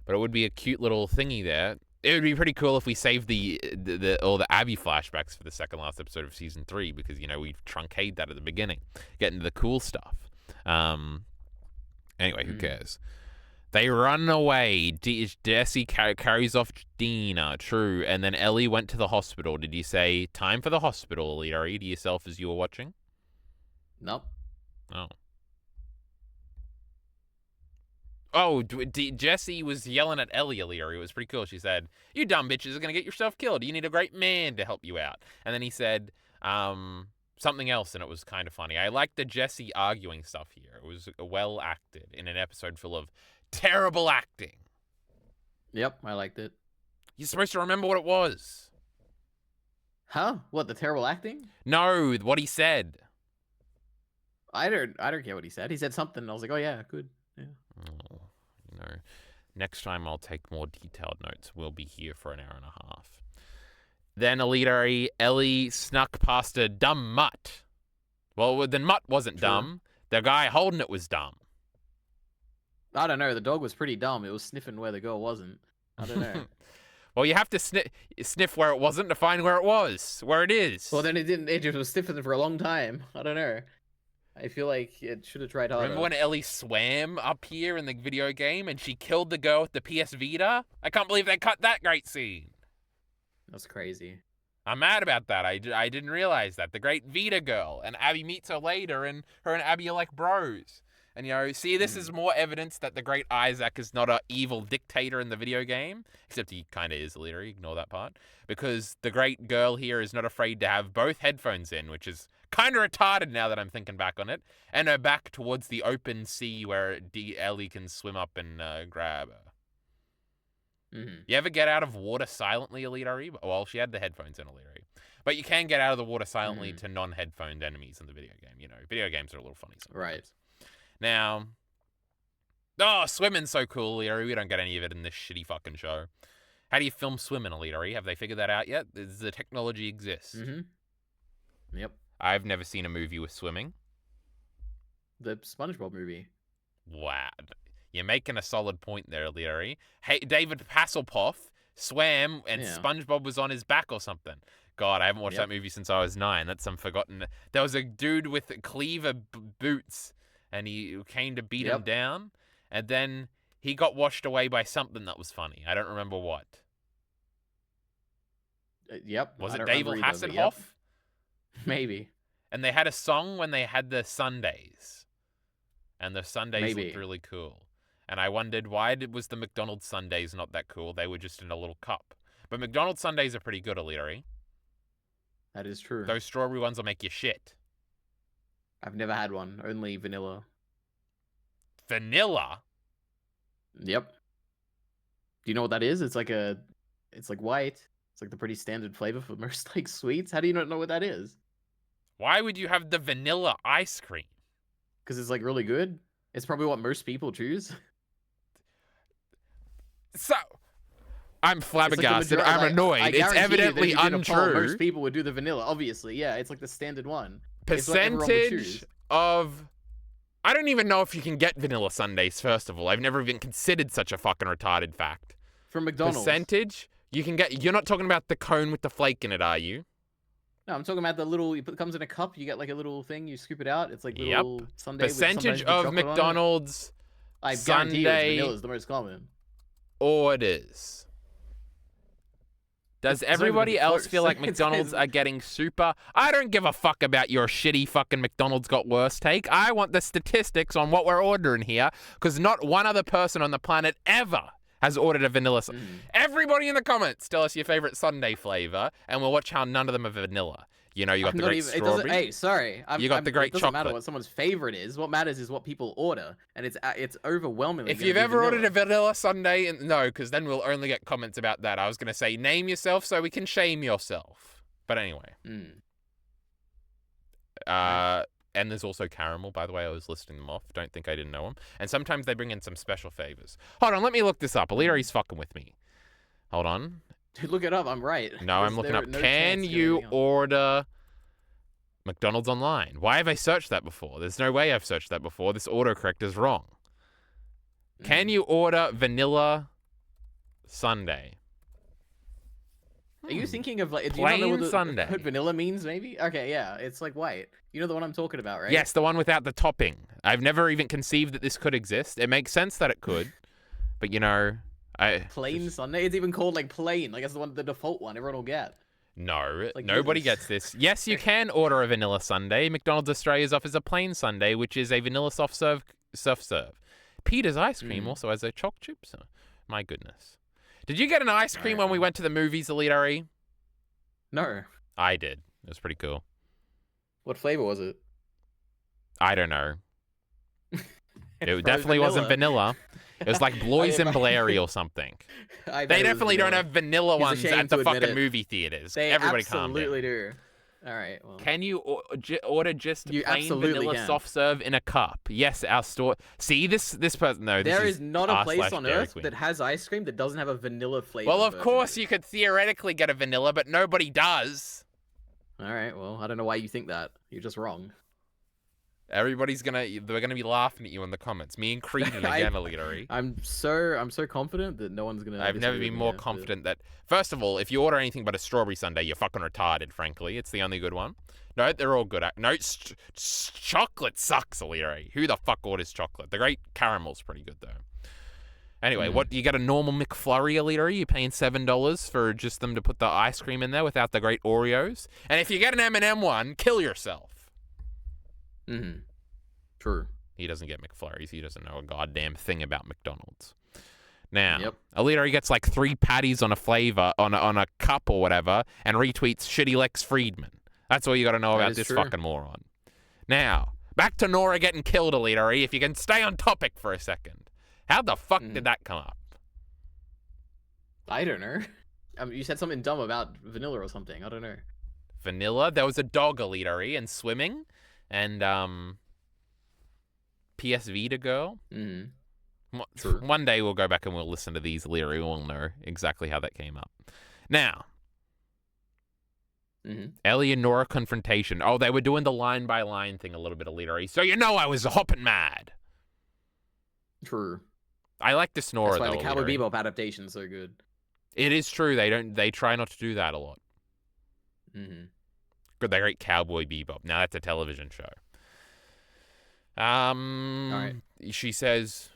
But it would be a cute little thingy there. It would be pretty cool if we saved all the Abby flashbacks for the second last episode of season 3 because we truncate that at the beginning, get into the cool stuff. Anyway, who cares? They run away. Jesse carries off Dina. True. And then Ellie went to the hospital. Did you say time for the hospital, EliteAri, to yourself as you were watching? Nope. Oh. Oh, Jesse was yelling at Ellie, EliteAri. It was pretty cool. She said, "You dumb bitches are going to get yourself killed. You need a great man to help you out." And then he said something else, and it was kind of funny. I liked the Jesse arguing stuff here. It was well acted in an episode full of terrible acting. Yep, I liked it. You're supposed to remember what it was. Huh? What, the terrible acting? No, what he said. I don't care what he said. He said something, and I was like, oh yeah, good. Yeah. Oh, next time I'll take more detailed notes. We'll be here for an hour and a half. Then EliteAri, Ellie snuck past a dumb mutt. Well, then mutt wasn't dumb. The guy holding it was dumb. I don't know. The dog was pretty dumb. It was sniffing where the girl wasn't. I don't know. Well, you have to sniff where it wasn't to find where it was, where it is. Well, then it didn't. It just was sniffing for a long time. I don't know. I feel like it should have tried harder. Remember when Ellie swam up here in the video game and she killed the girl with the PS Vita? I can't believe they cut that great scene. That's crazy. I'm mad about that. I didn't realize that. The great Vita girl. And Abby meets her later, and her and Abby are like bros. And, see, this is more evidence that the great Isaac is not an evil dictator in the video game. Except he kind of is, literally. Ignore that part. Because the great girl here is not afraid to have both headphones in, which is kind of retarded now that I'm thinking back on it. And her back towards the open sea where Ellie can swim up and grab her. You ever get out of water silently, EliteAri? Well, she had the headphones in, EliteAri. But you can get out of the water silently to non-headphoned enemies in the video game. Video games are a little funny sometimes. Right. Now, swimming's so cool, EliteAri. We don't get any of it in this shitty fucking show. How do you film swimming, EliteAri? Have they figured that out yet? Does the technology exist? Yep. I've never seen a movie with swimming. The SpongeBob movie. Wow. You're making a solid point there, EliteAri. Hey, David Hasselhoff swam and SpongeBob was on his back or something. God, I haven't watched that movie since I was 9. That's some forgotten... There was a dude with cleaver boots and he came to beat him down. And then he got washed away by something that was funny. I don't remember what. Was it David Hasselhoff? Maybe. And they had a song when they had the Sundays. And the Sundays looked really cool. And I wondered, why was the McDonald's Sundays not that cool? They were just in a little cup. But McDonald's Sundays are pretty good, EliteAri. That is true. Those strawberry ones will make you shit. I've never had one. Only vanilla. Vanilla? Yep. Do you know what that is? It's like white. It's like the pretty standard flavor for most sweets. How do you not know what that is? Why would you have the vanilla ice cream? Because it's really good. It's probably what most people choose. So, I'm flabbergasted. I'm annoyed. It's evidently untrue. Most people would do the vanilla, obviously. Yeah, it's like the standard one. Percentage of... I don't even know if you can get vanilla sundaes, first of all. I've never even considered such a fucking retarded fact. From McDonald's. Percentage? You can get... You're not talking about the cone with the flake in it, are you? No, I'm talking about the little... It comes in a cup. You get like a little thing. You scoop it out. It's like little sundae. Percentage of McDonald's sundae... Vanilla is the most common. Orders. Does everybody else feel like McDonald's are getting super? I don't give a fuck about your shitty fucking McDonald's got worse take. I want the statistics on what we're ordering here, because not one other person on the planet ever has ordered a vanilla. Everybody in the comments, tell us your favorite sundae flavor, and we'll watch how none of them are vanilla. You got the great strawberry. Hey, sorry. You got the great chocolate. It doesn't matter what someone's favorite is. What matters is what people order, and it's overwhelmingly. If you've ever ordered a vanilla sundae, no, because then we'll only get comments about that. I was going to say name yourself so we can shame yourself. But anyway. And there's also caramel, by the way. I was listing them off. Don't think I didn't know them. And sometimes they bring in some special favors. Hold on, let me look this up. EliteAri's fucking with me. Hold on. Dude, look it up. I'm right. No, I'm looking up. Can you order McDonald's online? Why have I searched that before? There's no way I've searched that before. This autocorrect is wrong. Can you order vanilla sundae? Are you thinking of like? Do you not know Plain what sundae. what vanilla means? Maybe. Okay, yeah, it's like white. You know the one I'm talking about, right? Yes, the one without the topping. I've never even conceived that this could exist. It makes sense that it could, but Plain sundae. It's even called like plain. Like that's the default one everyone will get. No, Like, nobody goodness. gets this. Yes, you can order a vanilla sundae. McDonald's Australia's offers a plain sundae, which is a vanilla soft serve. Peter's ice cream also has a choc chip. So, my goodness. Did you get an ice cream when we went to the movies, EliteAri? No. I did. It was pretty cool. What flavor was it? I don't know. It definitely wasn't vanilla. It was like Boysenberry or something. They definitely don't have vanilla ones at the fucking movie theaters. Everybody calm down. Absolutely do. All right. Well. Can you order just plain vanilla can. soft serve in a cup? Yes, our store. See this person. No, there is not a place on Earth Queen that has ice cream that doesn't have a vanilla flavor. Well, of course you could theoretically get a vanilla, but nobody does. All right. Well, I don't know why you think that. You're just wrong. They're gonna be laughing at you in the comments. Me and Creedon again, EliteAri. I'm so confident that no one's gonna. I've never been more confident that. First of all, if you order anything but a strawberry sundae, you're fucking retarded. Frankly, it's the only good one. No, they're all good. No, chocolate sucks, EliteAri. Who the fuck orders chocolate? The great caramel's pretty good though. Anyway, what you get a normal McFlurry, EliteAri? You're paying $7 for just them to put the ice cream in there without the great Oreos. And if you get an M&M one, kill yourself. True. He doesn't get McFlurries. He doesn't know a goddamn thing about McDonald's. Now, EliteAri gets like 3 patties on a flavor on a cup or whatever, and retweets shitty Lex Friedman. That's all you got to know about this fucking moron. Now, back to Nora getting killed, EliteAri. If you can stay on topic for a second, how the fuck did that come up? I don't know. You said something dumb about vanilla or something. I don't know. Vanilla? There was a dog, EliteAri, and swimming, and PS Vita girl. True. One day we'll go back and we'll listen to these, EliteAri. We'll know exactly how that came up. Now, Ellie and Nora confrontation. Oh, they were doing the line by line thing a little bit, EliteAri. So I was hopping mad. True. I like this Nora. That's why though, the Cowboy EliteAri. Bebop adaptation is so good. It is true. They try not to do that a lot. Good. They rate Cowboy Bebop. Now that's a television show. All right. She says,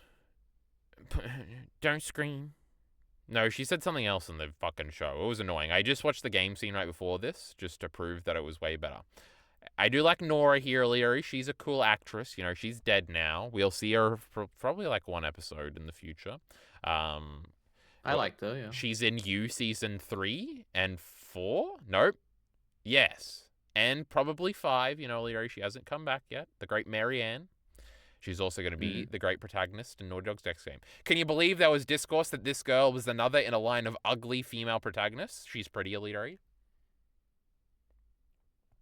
"Don't scream." No, she said something else in the fucking show. It was annoying. I just watched the game scene right before this just to prove that it was way better. I do like Nora here, EliteAri. She's a cool actress. She's dead now. We'll see her for probably like 1 episode in the future. I liked her, yeah. She's in You season 3 and 4. Nope. Yes. And probably 5. EliteAri, she hasn't come back yet. The great Marianne. She's also going to be the great protagonist in Naughty Dog's next game. Can you believe there was discourse that this girl was another in a line of ugly female protagonists? She's pretty, EliteAri.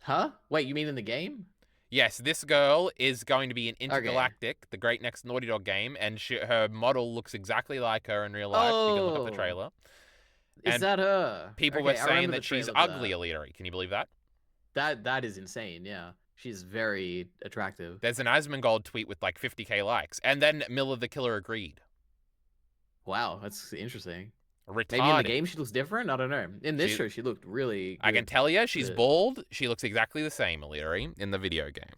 Huh? Wait, you mean in the game? Yes, this girl is going to be in Intergalactic, the great next Naughty Dog game, and her model looks exactly like her in real life. You can look up the trailer. Is that her? People were saying that she's ugly, EliteAri. Can you believe that? That is insane, yeah. She's very attractive. There's an Asmongold tweet with like 50k likes, and then Miller the Killer agreed. Wow, that's interesting. Retarded. Maybe in the game she looks different? I don't know. In this show, she looked really good. I can tell you, she's bald. She looks exactly the same, EliteAri, in the video game.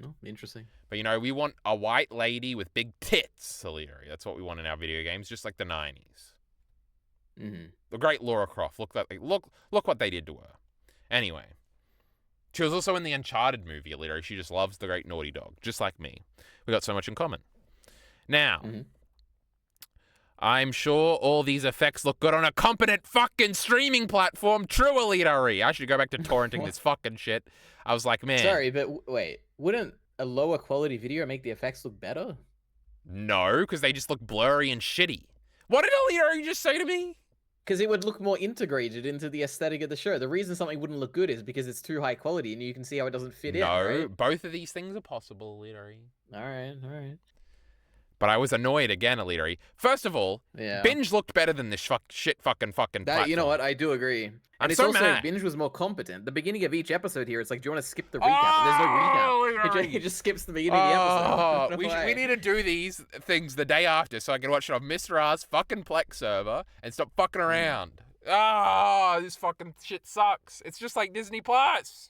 Oh, interesting. But we want a white lady with big tits, EliteAri. That's what we want in our video games, just like the 90s. The great Lara Croft. Look what they did to her. Anyway. She was also in the Uncharted movie, EliteAri. She just loves the great Naughty Dog, just like me. We got so much in common. Now, I'm sure all these effects look good on a competent fucking streaming platform. True, EliteAri. I should go back to torrenting this fucking shit. I was like, man. Sorry, but wait. Wouldn't a lower quality video make the effects look better? No, because they just look blurry and shitty. What did EliteAri just say to me? Because it would look more integrated into the aesthetic of the show. The reason something wouldn't look good is because it's too high quality and you can see how it doesn't fit in. No, right? Both of these things are possible, EliteAri. All right. But I was annoyed again, EliteAri. First of all, Binge looked better than this shit fucking platform. You know what? I do agree. And it's so also, mad. Binge was more competent. The beginning of each episode here, it's like, do you want to skip the recap? There's no recap. It just skips the beginning of the episode. We need to do these things the day after so I can watch it on Mr. R's fucking Plex server and stop fucking around. Oh, this fucking shit sucks. It's just like Disney Plus.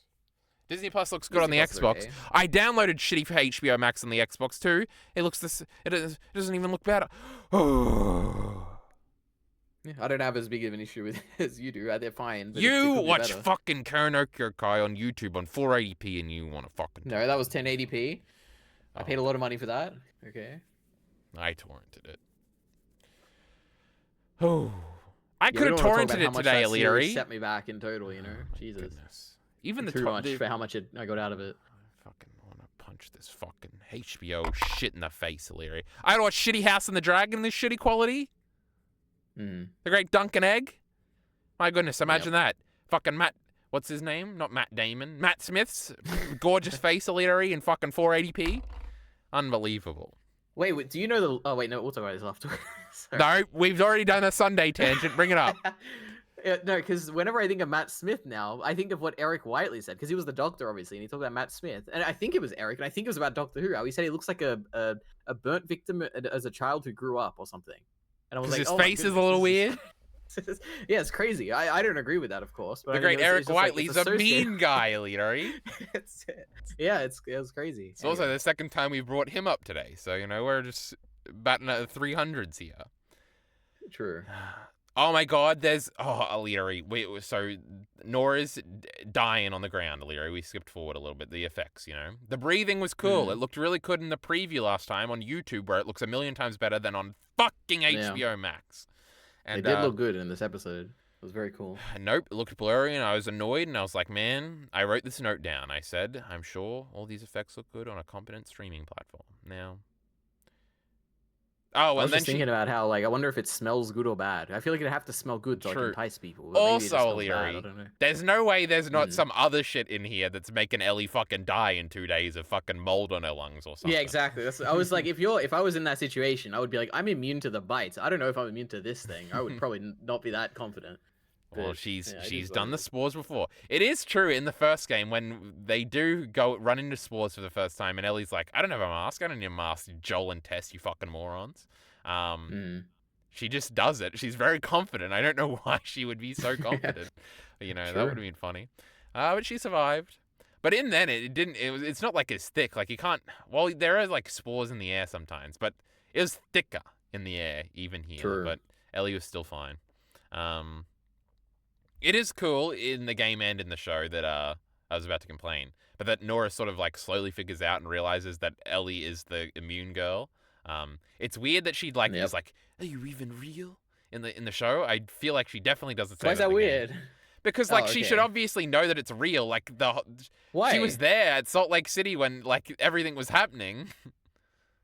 Disney Plus looks good on the Xbox. Okay. I downloaded shitty for HBO Max on the Xbox too. It looks this. It doesn't even look better. Yeah, I don't have as big of an issue with it as you do. They're fine. But You it could be watch better. fucking Koronoko Kai on YouTube on 480p and you want to fucking. No, that was 1080p. I paid a lot of money for that. Okay. I torrented it. Oh. I Yeah, could have torrented it today, EliteAri. Set me back in total, you know. Jesus. Goodness. Even the too much for how much I got out of it. I fucking want to punch this fucking HBO shit in the face, EliteAri. I had to watch Shitty House and the Dragon in this shitty quality. The Great Dunkin' Egg. My goodness, imagine that. Fucking Matt, what's his name? Not Matt Damon. Matt Smith's gorgeous face, EliteAri, in fucking 480p. Unbelievable. Wait, do you know the... Oh, wait, no, we'll talk about this afterwards. No, we've already done a Sunday tangent. Bring it up. No, because whenever I think of Matt Smith now, I think of what Eric Whiteley said, because he was the Doctor, obviously, and he talked about Matt Smith. And I think it was Eric, and I think it was about Doctor Who. How he said he looks like a burnt victim as a child who grew up or something. And I was like, his oh, face is a little weird. Yeah, it's crazy. I don't agree with that, of course. But The great Eric Whiteley's a mean guy, EliteAri. Yeah, it's crazy. It's also the second time we've brought him up today, so you know we're just batting at the 300s here. True. Oh my God, there's EliteAri. So Nora's dying on the ground, EliteAri. We skipped forward a little bit. The effects, you know, the breathing was cool. It looked really good in the preview last time on YouTube, where it looks a million times better than on fucking HBO Max. And it did look good in this episode. It was very cool. Nope, it looked blurry, and I was annoyed, and I was like, man, I wrote this note down. I said, I'm sure all these effects look good on a competent streaming platform. Now, I was just thinking about how, like, I wonder if it smells good or bad. I feel like it'd have to smell good to like, entice people. But also, EliteAri, there's no way there's not some other shit in here that's making Ellie fucking die in 2 days of fucking mold on her lungs or something. Yeah, exactly. I was like, if I was in that situation, I would be like, I'm immune to the bites. I don't know if I'm immune to this thing. I would probably not be that confident. Well, she's done the spores before. It is true in the first game when they do run into spores for the first time, and Ellie's like, I don't have a mask. I don't need a mask, Joel and Tess, you fucking morons. She just does it. She's very confident. I don't know why she would be so confident. You know, that would have been funny. But she survived. But in then, it didn't. It's not like it's thick. Like you can't. Well, there are like spores in the air sometimes, but it was thicker in the air even here. True. But Ellie was still fine. It is cool in the game and in the show that I was about to complain, but that Nora sort of like slowly figures out and realizes that Ellie is the immune girl. It's weird that she'd like is like, are you even real? In the show, I feel like she definitely doesn't say. Why is that weird? Because like she should obviously know that it's real. Like Why? She was there at Salt Lake City when like everything was happening.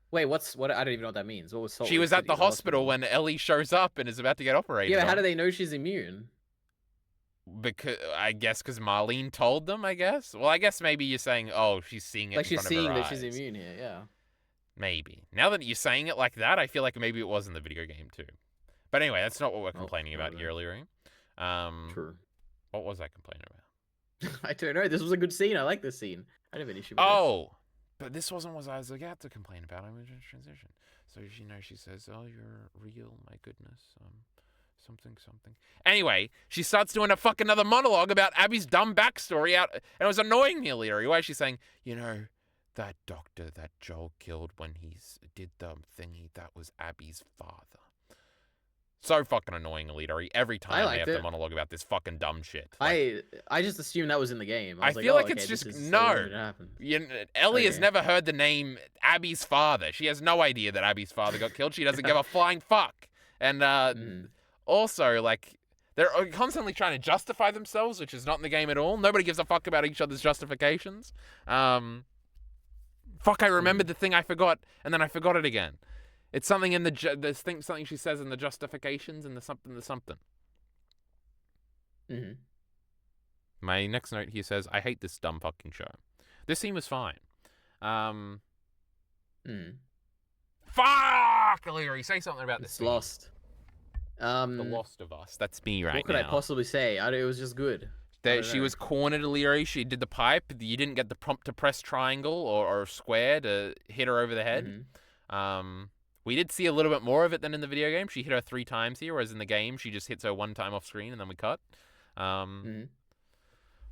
Wait, what? I don't even know what that means. What was Salt She Lake was City, at the hospital when Ellie shows up and is about to get operated. Yeah, but how do they know she's immune? Because because Marlene told them. I guess. Well, I guess maybe you're saying, oh, she's seeing it. Like she's seeing that eyes. she's immune here. Yeah. Maybe. Now that you're saying it like that, I feel like maybe it was in the video game too. But anyway, that's not what we're complaining about here, EliteAri. True. What was I complaining about? I don't know. This was a good scene. I like this scene. I didn't have an issue with it. But this wasn't what I was about to complain about. I'm in transition. So, she says, oh, you're real. My goodness. Something. Anyway, she starts doing a fucking another monologue about Abby's dumb backstory and it was annoying me, EliteAri. Why is she saying, you know, that doctor that Joel killed when he did the thingy, that was Abby's father. So fucking annoying, EliteAri. Every time they have to monologue about this fucking dumb shit. Like, I just assumed that was in the game. I feel like it's just Ellie has never heard the name Abby's father. She has no idea that Abby's father got killed. She doesn't give a flying fuck. And also, like, they're constantly trying to justify themselves, which is not in the game at all. Nobody gives a fuck about each other's justifications. Fuck, I remembered the thing I forgot, and then I forgot it again. It's something in something she says in the justifications and the something. My next note here says, I hate this dumb fucking show. This scene was fine. Fuck, EliteAri, say something about this scene. Lost. The Lost of Us. That's me right now. What could I possibly say? It was just good. She was cornered, EliteAri. She did the pipe. You didn't get the prompt to press triangle or square to hit her over the head. We did see a little bit more of it than in the video game. She hit her 3 times here, whereas in the game, she just hits her 1 time off screen and then we cut. Mm-hmm.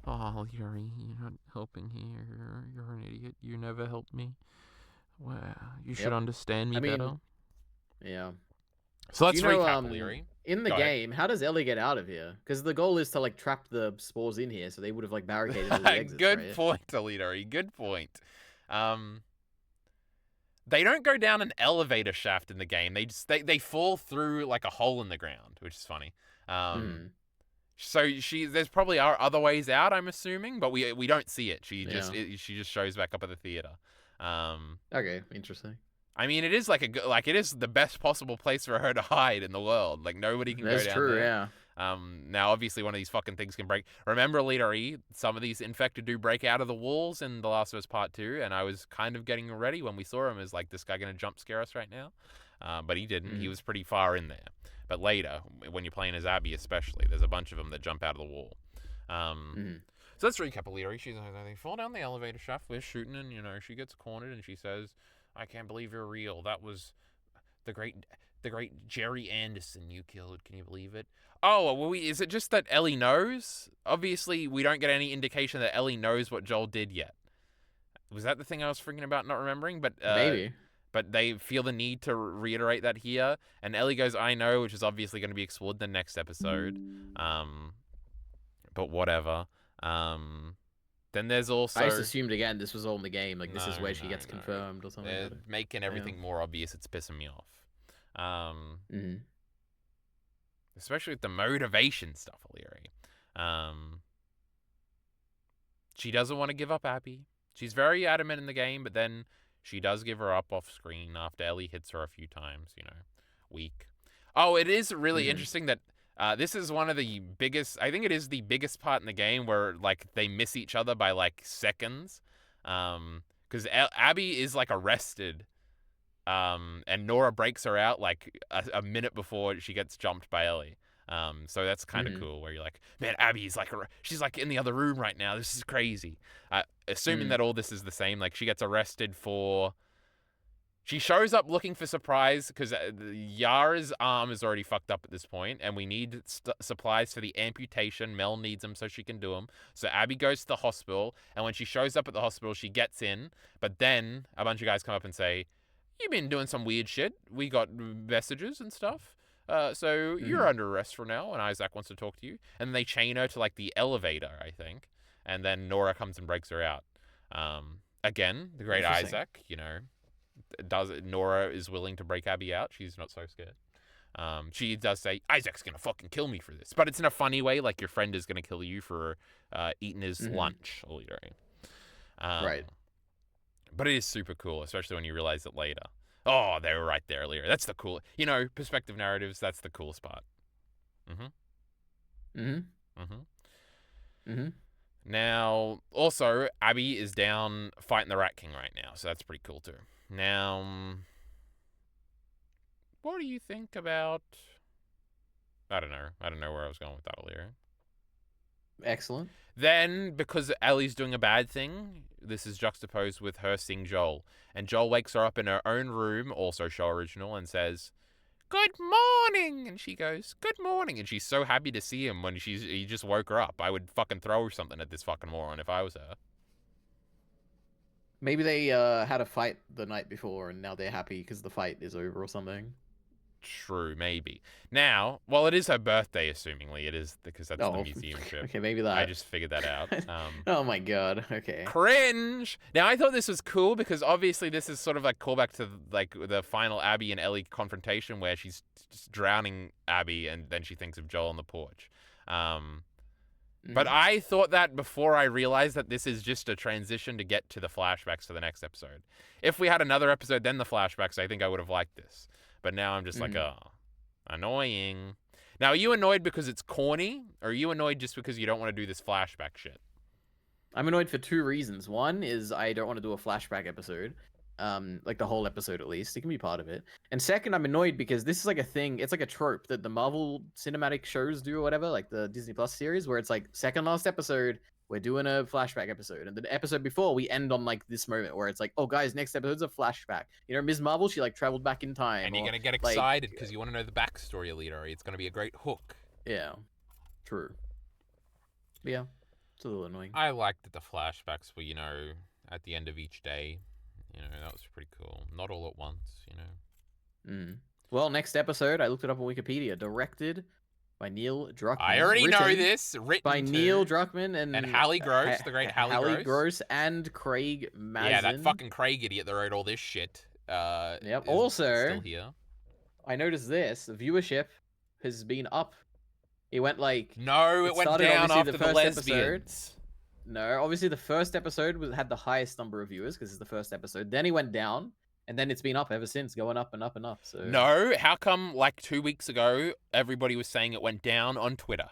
Oh, Yuri, you're not helping here. You're an idiot. You never helped me. Wow, you should understand me better. Yeah. So let's recap, Leary. In the game, how does Ellie get out of here? Because the goal is to like trap the spores in here, so they would have like barricaded all the exits. Good point, EliteAri. Good point. They don't go down an elevator shaft in the game. They fall through like a hole in the ground, which is funny. So there's probably other ways out, I'm assuming, but we don't see it. She just shows back up at the theater. Okay, interesting. I mean, it is it is the best possible place for her to hide in the world. Like nobody can go down there. That's true, yeah. Now obviously one of these fucking things can break. Remember, EliteAri, some of these infected do break out of the walls in The Last of Us Part 2, and I was kind of getting ready when we saw him as like, this guy gonna jump scare us right now? But he didn't. He was pretty far in there. But later, when you're playing as Abby especially, there's a bunch of them that jump out of the wall. So let's recap EliteAri. They fall down the elevator shaft. We're shooting, and she gets cornered, and she says, "I can't believe you're real. That was the great Jerry Anderson you killed. Can you believe it?" Oh, well, is it just that Ellie knows? Obviously, we don't get any indication that Ellie knows what Joel did yet. Was that the thing I was freaking about not remembering? But maybe. But they feel the need to reiterate that here. And Ellie goes, "I know," which is obviously going to be explored in the next episode. But whatever. Then there's also... I just assumed, again, this was all in the game. Like, this is where she gets confirmed or something. They're making everything more obvious. It's pissing me off. Especially with the motivation stuff, EliteAri. She doesn't want to give up Abby. She's very adamant in the game, but then she does give her up off screen after Ellie hits her a few times, weak. Oh, it is really interesting that this is one of the biggest... I think it is the biggest part in the game where, like, they miss each other by, like, seconds. Because Abby is, like, arrested. And Nora breaks her out, like, a minute before she gets jumped by Ellie. So that's kind of cool, where you're like, man, Abby's like, she's like in the other room right now. This is crazy. Assuming that all this is the same, like, she gets arrested for... She shows up looking for supplies because Yara's arm is already fucked up at this point, and we need supplies for the amputation. Mel needs them so she can do them. So Abby goes to the hospital, and when she shows up at the hospital, she gets in, but then a bunch of guys come up and say, "You've been doing some weird shit. We got messages and stuff. So you're under arrest for now, and Isaac wants to talk to you." And then they chain her to, like, the elevator, I think. And then Nora comes and breaks her out. Again, the great Isaac, Nora is willing to break Abby out. She's not so scared. She does say, "Isaac's going to fucking kill me for this." But it's in a funny way, like your friend is going to kill you for eating his lunch. Right. But it is super cool, especially when you realize it later. Oh, they were right there earlier. That's the cool... perspective narratives, that's the coolest part. Now, also, Abby is down fighting the Rat King right now, so that's pretty cool too. Now, what do you think about... I don't know where I was going with that earlier. Excellent. Then, because Ellie's doing a bad thing, this is juxtaposed with her seeing Joel. And Joel wakes her up in her own room, also show original, and says, "Good morning!" And she goes, "Good morning!" And she's so happy to see him when he just woke her up. I would fucking throw something at this fucking moron if I was her. Maybe they had a fight the night before, and now they're happy because the fight is over or something. True, maybe. Now, well, it is her birthday, assumingly. It is, because that's the museum trip. Okay, maybe that. I just figured that out. Oh my god, okay. Cringe! Now, I thought this was cool because obviously this is sort of like callback to, like, the final Abby and Ellie confrontation where she's just drowning Abby and then she thinks of Joel on the porch. But I thought that before I realized that this is just a transition to get to the flashbacks for the next episode. If we had another episode, then the flashbacks, I think I would have liked this. But now I'm just like, oh, annoying. Now, are you annoyed because it's corny? Or are you annoyed just because you don't want to do this flashback shit? I'm annoyed for two reasons. One is I don't want to do a flashback episode. like the whole episode at least. It can be part of it. And second, I'm annoyed because this is like a thing. It's like a trope that the Marvel cinematic shows do or whatever, like the Disney Plus series, where it's like second last episode, we're doing a flashback episode, and the episode before we end on like this moment where it's like, oh guys, next episode's a flashback. You know, Ms. Marvel, she like traveled back in time, and you're gonna get excited because you want to know the backstory of EliteAri. It's gonna be a great hook. Yeah, true. But yeah, it's a little annoying. I liked that the flashbacks were, at the end of each day. That was pretty cool. Not all at once, Well, next episode, I looked it up on Wikipedia. Directed by Neil Druckmann. I already know this. Written by Neil Druckmann and Hallie Gross, the great Hallie Gross, and Craig Mazin. Yeah, that fucking Craig idiot that wrote all this shit. Yep. Also, still here. I noticed this. The viewership has been up. It went like it went down after the lesbians. No, obviously the first episode had the highest number of viewers because it's the first episode. Then he went down, and then it's been up ever since, going up and up and up. So no, how come like 2 weeks ago everybody was saying it went down on Twitter?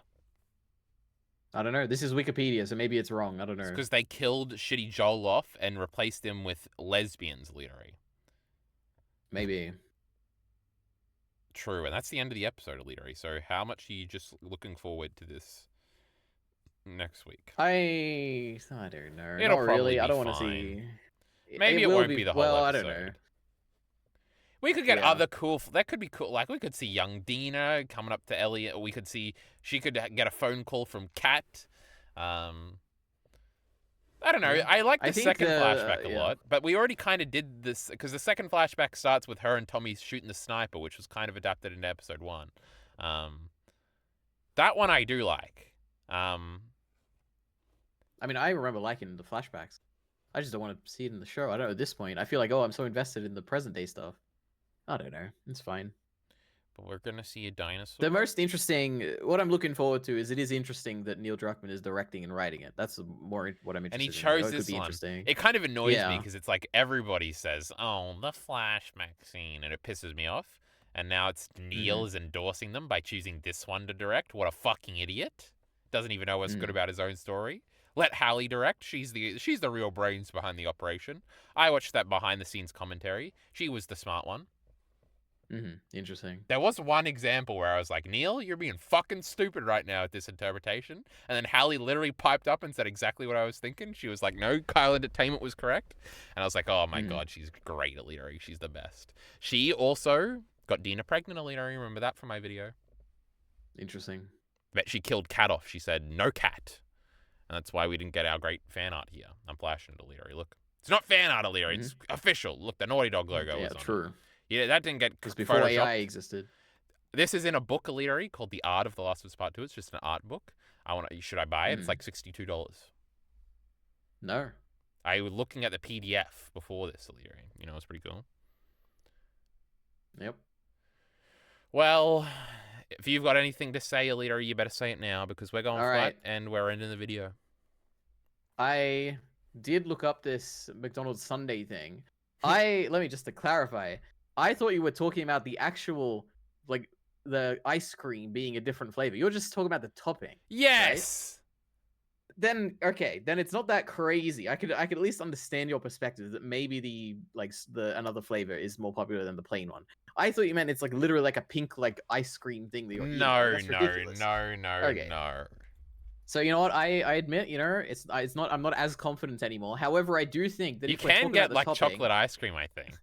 I don't know. This is Wikipedia, so maybe it's wrong. I don't know. It's because they killed Shitty Joel off and replaced him with lesbians, literally. Maybe. True, and that's the end of the episode of EliteAri. So how much are you just looking forward to this next week? I don't know. It'll Not probably really. be I don't want fine. to see. Maybe it won't be the whole episode. I don't know. We could get other cool. That could be cool. Like we could see young Dina coming up to Ellie. We could see she could get a phone call from Kat. I don't know. Yeah. I like the second flashback a lot, but we already kind of did this because the second flashback starts with her and Tommy shooting the sniper, which was kind of adapted into episode 1. That one I do like. I mean, I remember liking the flashbacks. I just don't want to see it in the show. I don't know at this point. I feel like, I'm so invested in the present day stuff. I don't know. It's fine. But we're going to see a dinosaur. The most interesting, what I'm looking forward to is it is interesting that Neil Druckmann is directing and writing it. That's more what I'm interested in. And he chose in. this one. Interesting. It kind of annoys me because it's like everybody says, oh, the flashback scene, and it pisses me off. And now it's Neil is endorsing them by choosing this one to direct. What a fucking idiot. Doesn't even know what's good about his own story. Let Hallie direct. She's the real brains behind the operation. I watched that behind the scenes commentary. She was the smart one. Interesting. There was one example where I was like, Neil, you're being fucking stupid right now at this interpretation. And then Hallie literally piped up and said exactly what I was thinking. She was like, no, Kyle Entertainment was correct. And I was like, oh my God, she's great at EliteAri. She's the best. She also got Dina pregnant at EliteAri. Remember that from my video? Interesting. But she killed Cat off. She said, no cat. And that's why we didn't get our great fan art here. I'm flashing it at EliteAri. Look. It's not fan art at EliteAri. It's official. Look, the Naughty Dog logo was on it. True. Yeah, that didn't get because before Photoshopped. AI existed. This is in a book, EliteAri, called The Art of The Last of Us Part 2. It's just an art book. Should I buy it? It's like $62. No. I was looking at the PDF before this, EliteAri. It's pretty cool. Yep. Well, if you've got anything to say, EliteAri, you better say it now because we're going flat and we're ending the video. I did look up this McDonald's Sunday thing. Let me just to clarify. I thought you were talking about the actual, like, the ice cream being a different flavor. You're just talking about the topping. Yes. Right? Then it's not that crazy. I could at least understand your perspective that maybe the another flavor is more popular than the plain one. I thought you meant it's like literally like a pink like ice cream thing that you're eating. No. So you know what? I admit, it's not. I'm not as confident anymore. However, I do think that you can get like topping, chocolate ice cream. I think.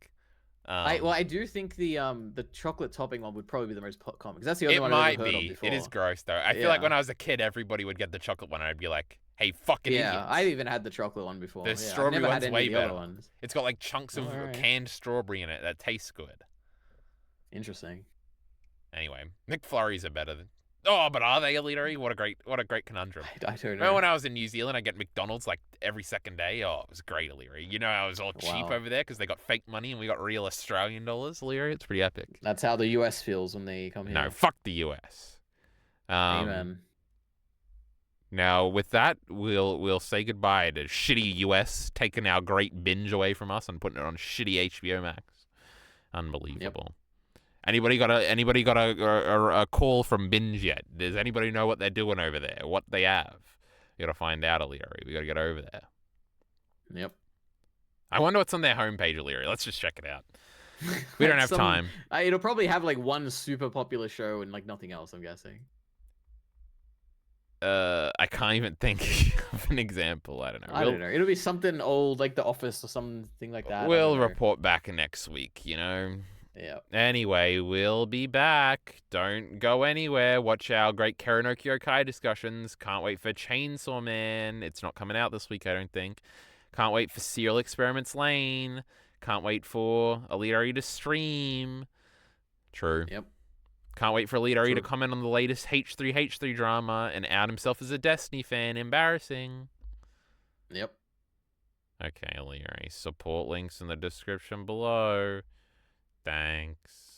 I do think the chocolate topping one would probably be the most common because that's the only one I've ever heard of before. It is gross though. I feel like when I was a kid, everybody would get the chocolate one, and I'd be like, "Hey, fucking idiots." I've even had the chocolate one before. The strawberry one's way better. It's got like chunks of canned strawberry in it that tastes good. Interesting. Anyway, McFlurries are better than. Oh, but are they EliteAri? What a great conundrum. I don't know. Remember when I was in New Zealand, I get McDonald's like every second day? Oh, it was great, EliteAri. I was all cheap over there because they got fake money and we got real Australian dollars, EliteAri. It's pretty epic. That's how the US feels when they come here. No, fuck the US. Amen. Now, with that, we'll say goodbye to shitty US taking our great binge away from us and putting it on shitty HBO Max. Unbelievable. Yep. Anybody got a call from Binge yet? Does anybody know what they're doing over there? What they have? You gotta find out, EliteAri. We gotta get over there. Yep. I wonder what's on their homepage, EliteAri. Let's just check it out. We don't Like have time. it'll probably have like one super popular show and like nothing else, I'm guessing. I can't even think of an example. I don't know. I don't know. It'll be something old like The Office or something like that. I don't We'll know. report back next week, you know? Yeah. Anyway, we'll be back. Don't go anywhere. Watch our great Karanoki Yokai discussions. Can't wait for Chainsaw Man. It's not coming out this week, I don't think. Can't wait for Serial Experiments Lane. Can't wait for EliteAri to stream. True. Yep. Can't wait for EliteAri to True. comment on the latest H3H3 drama and out himself as a Destiny fan. Embarrassing. Yep. Okay, EliteAri. Support links in the description below. Thanks.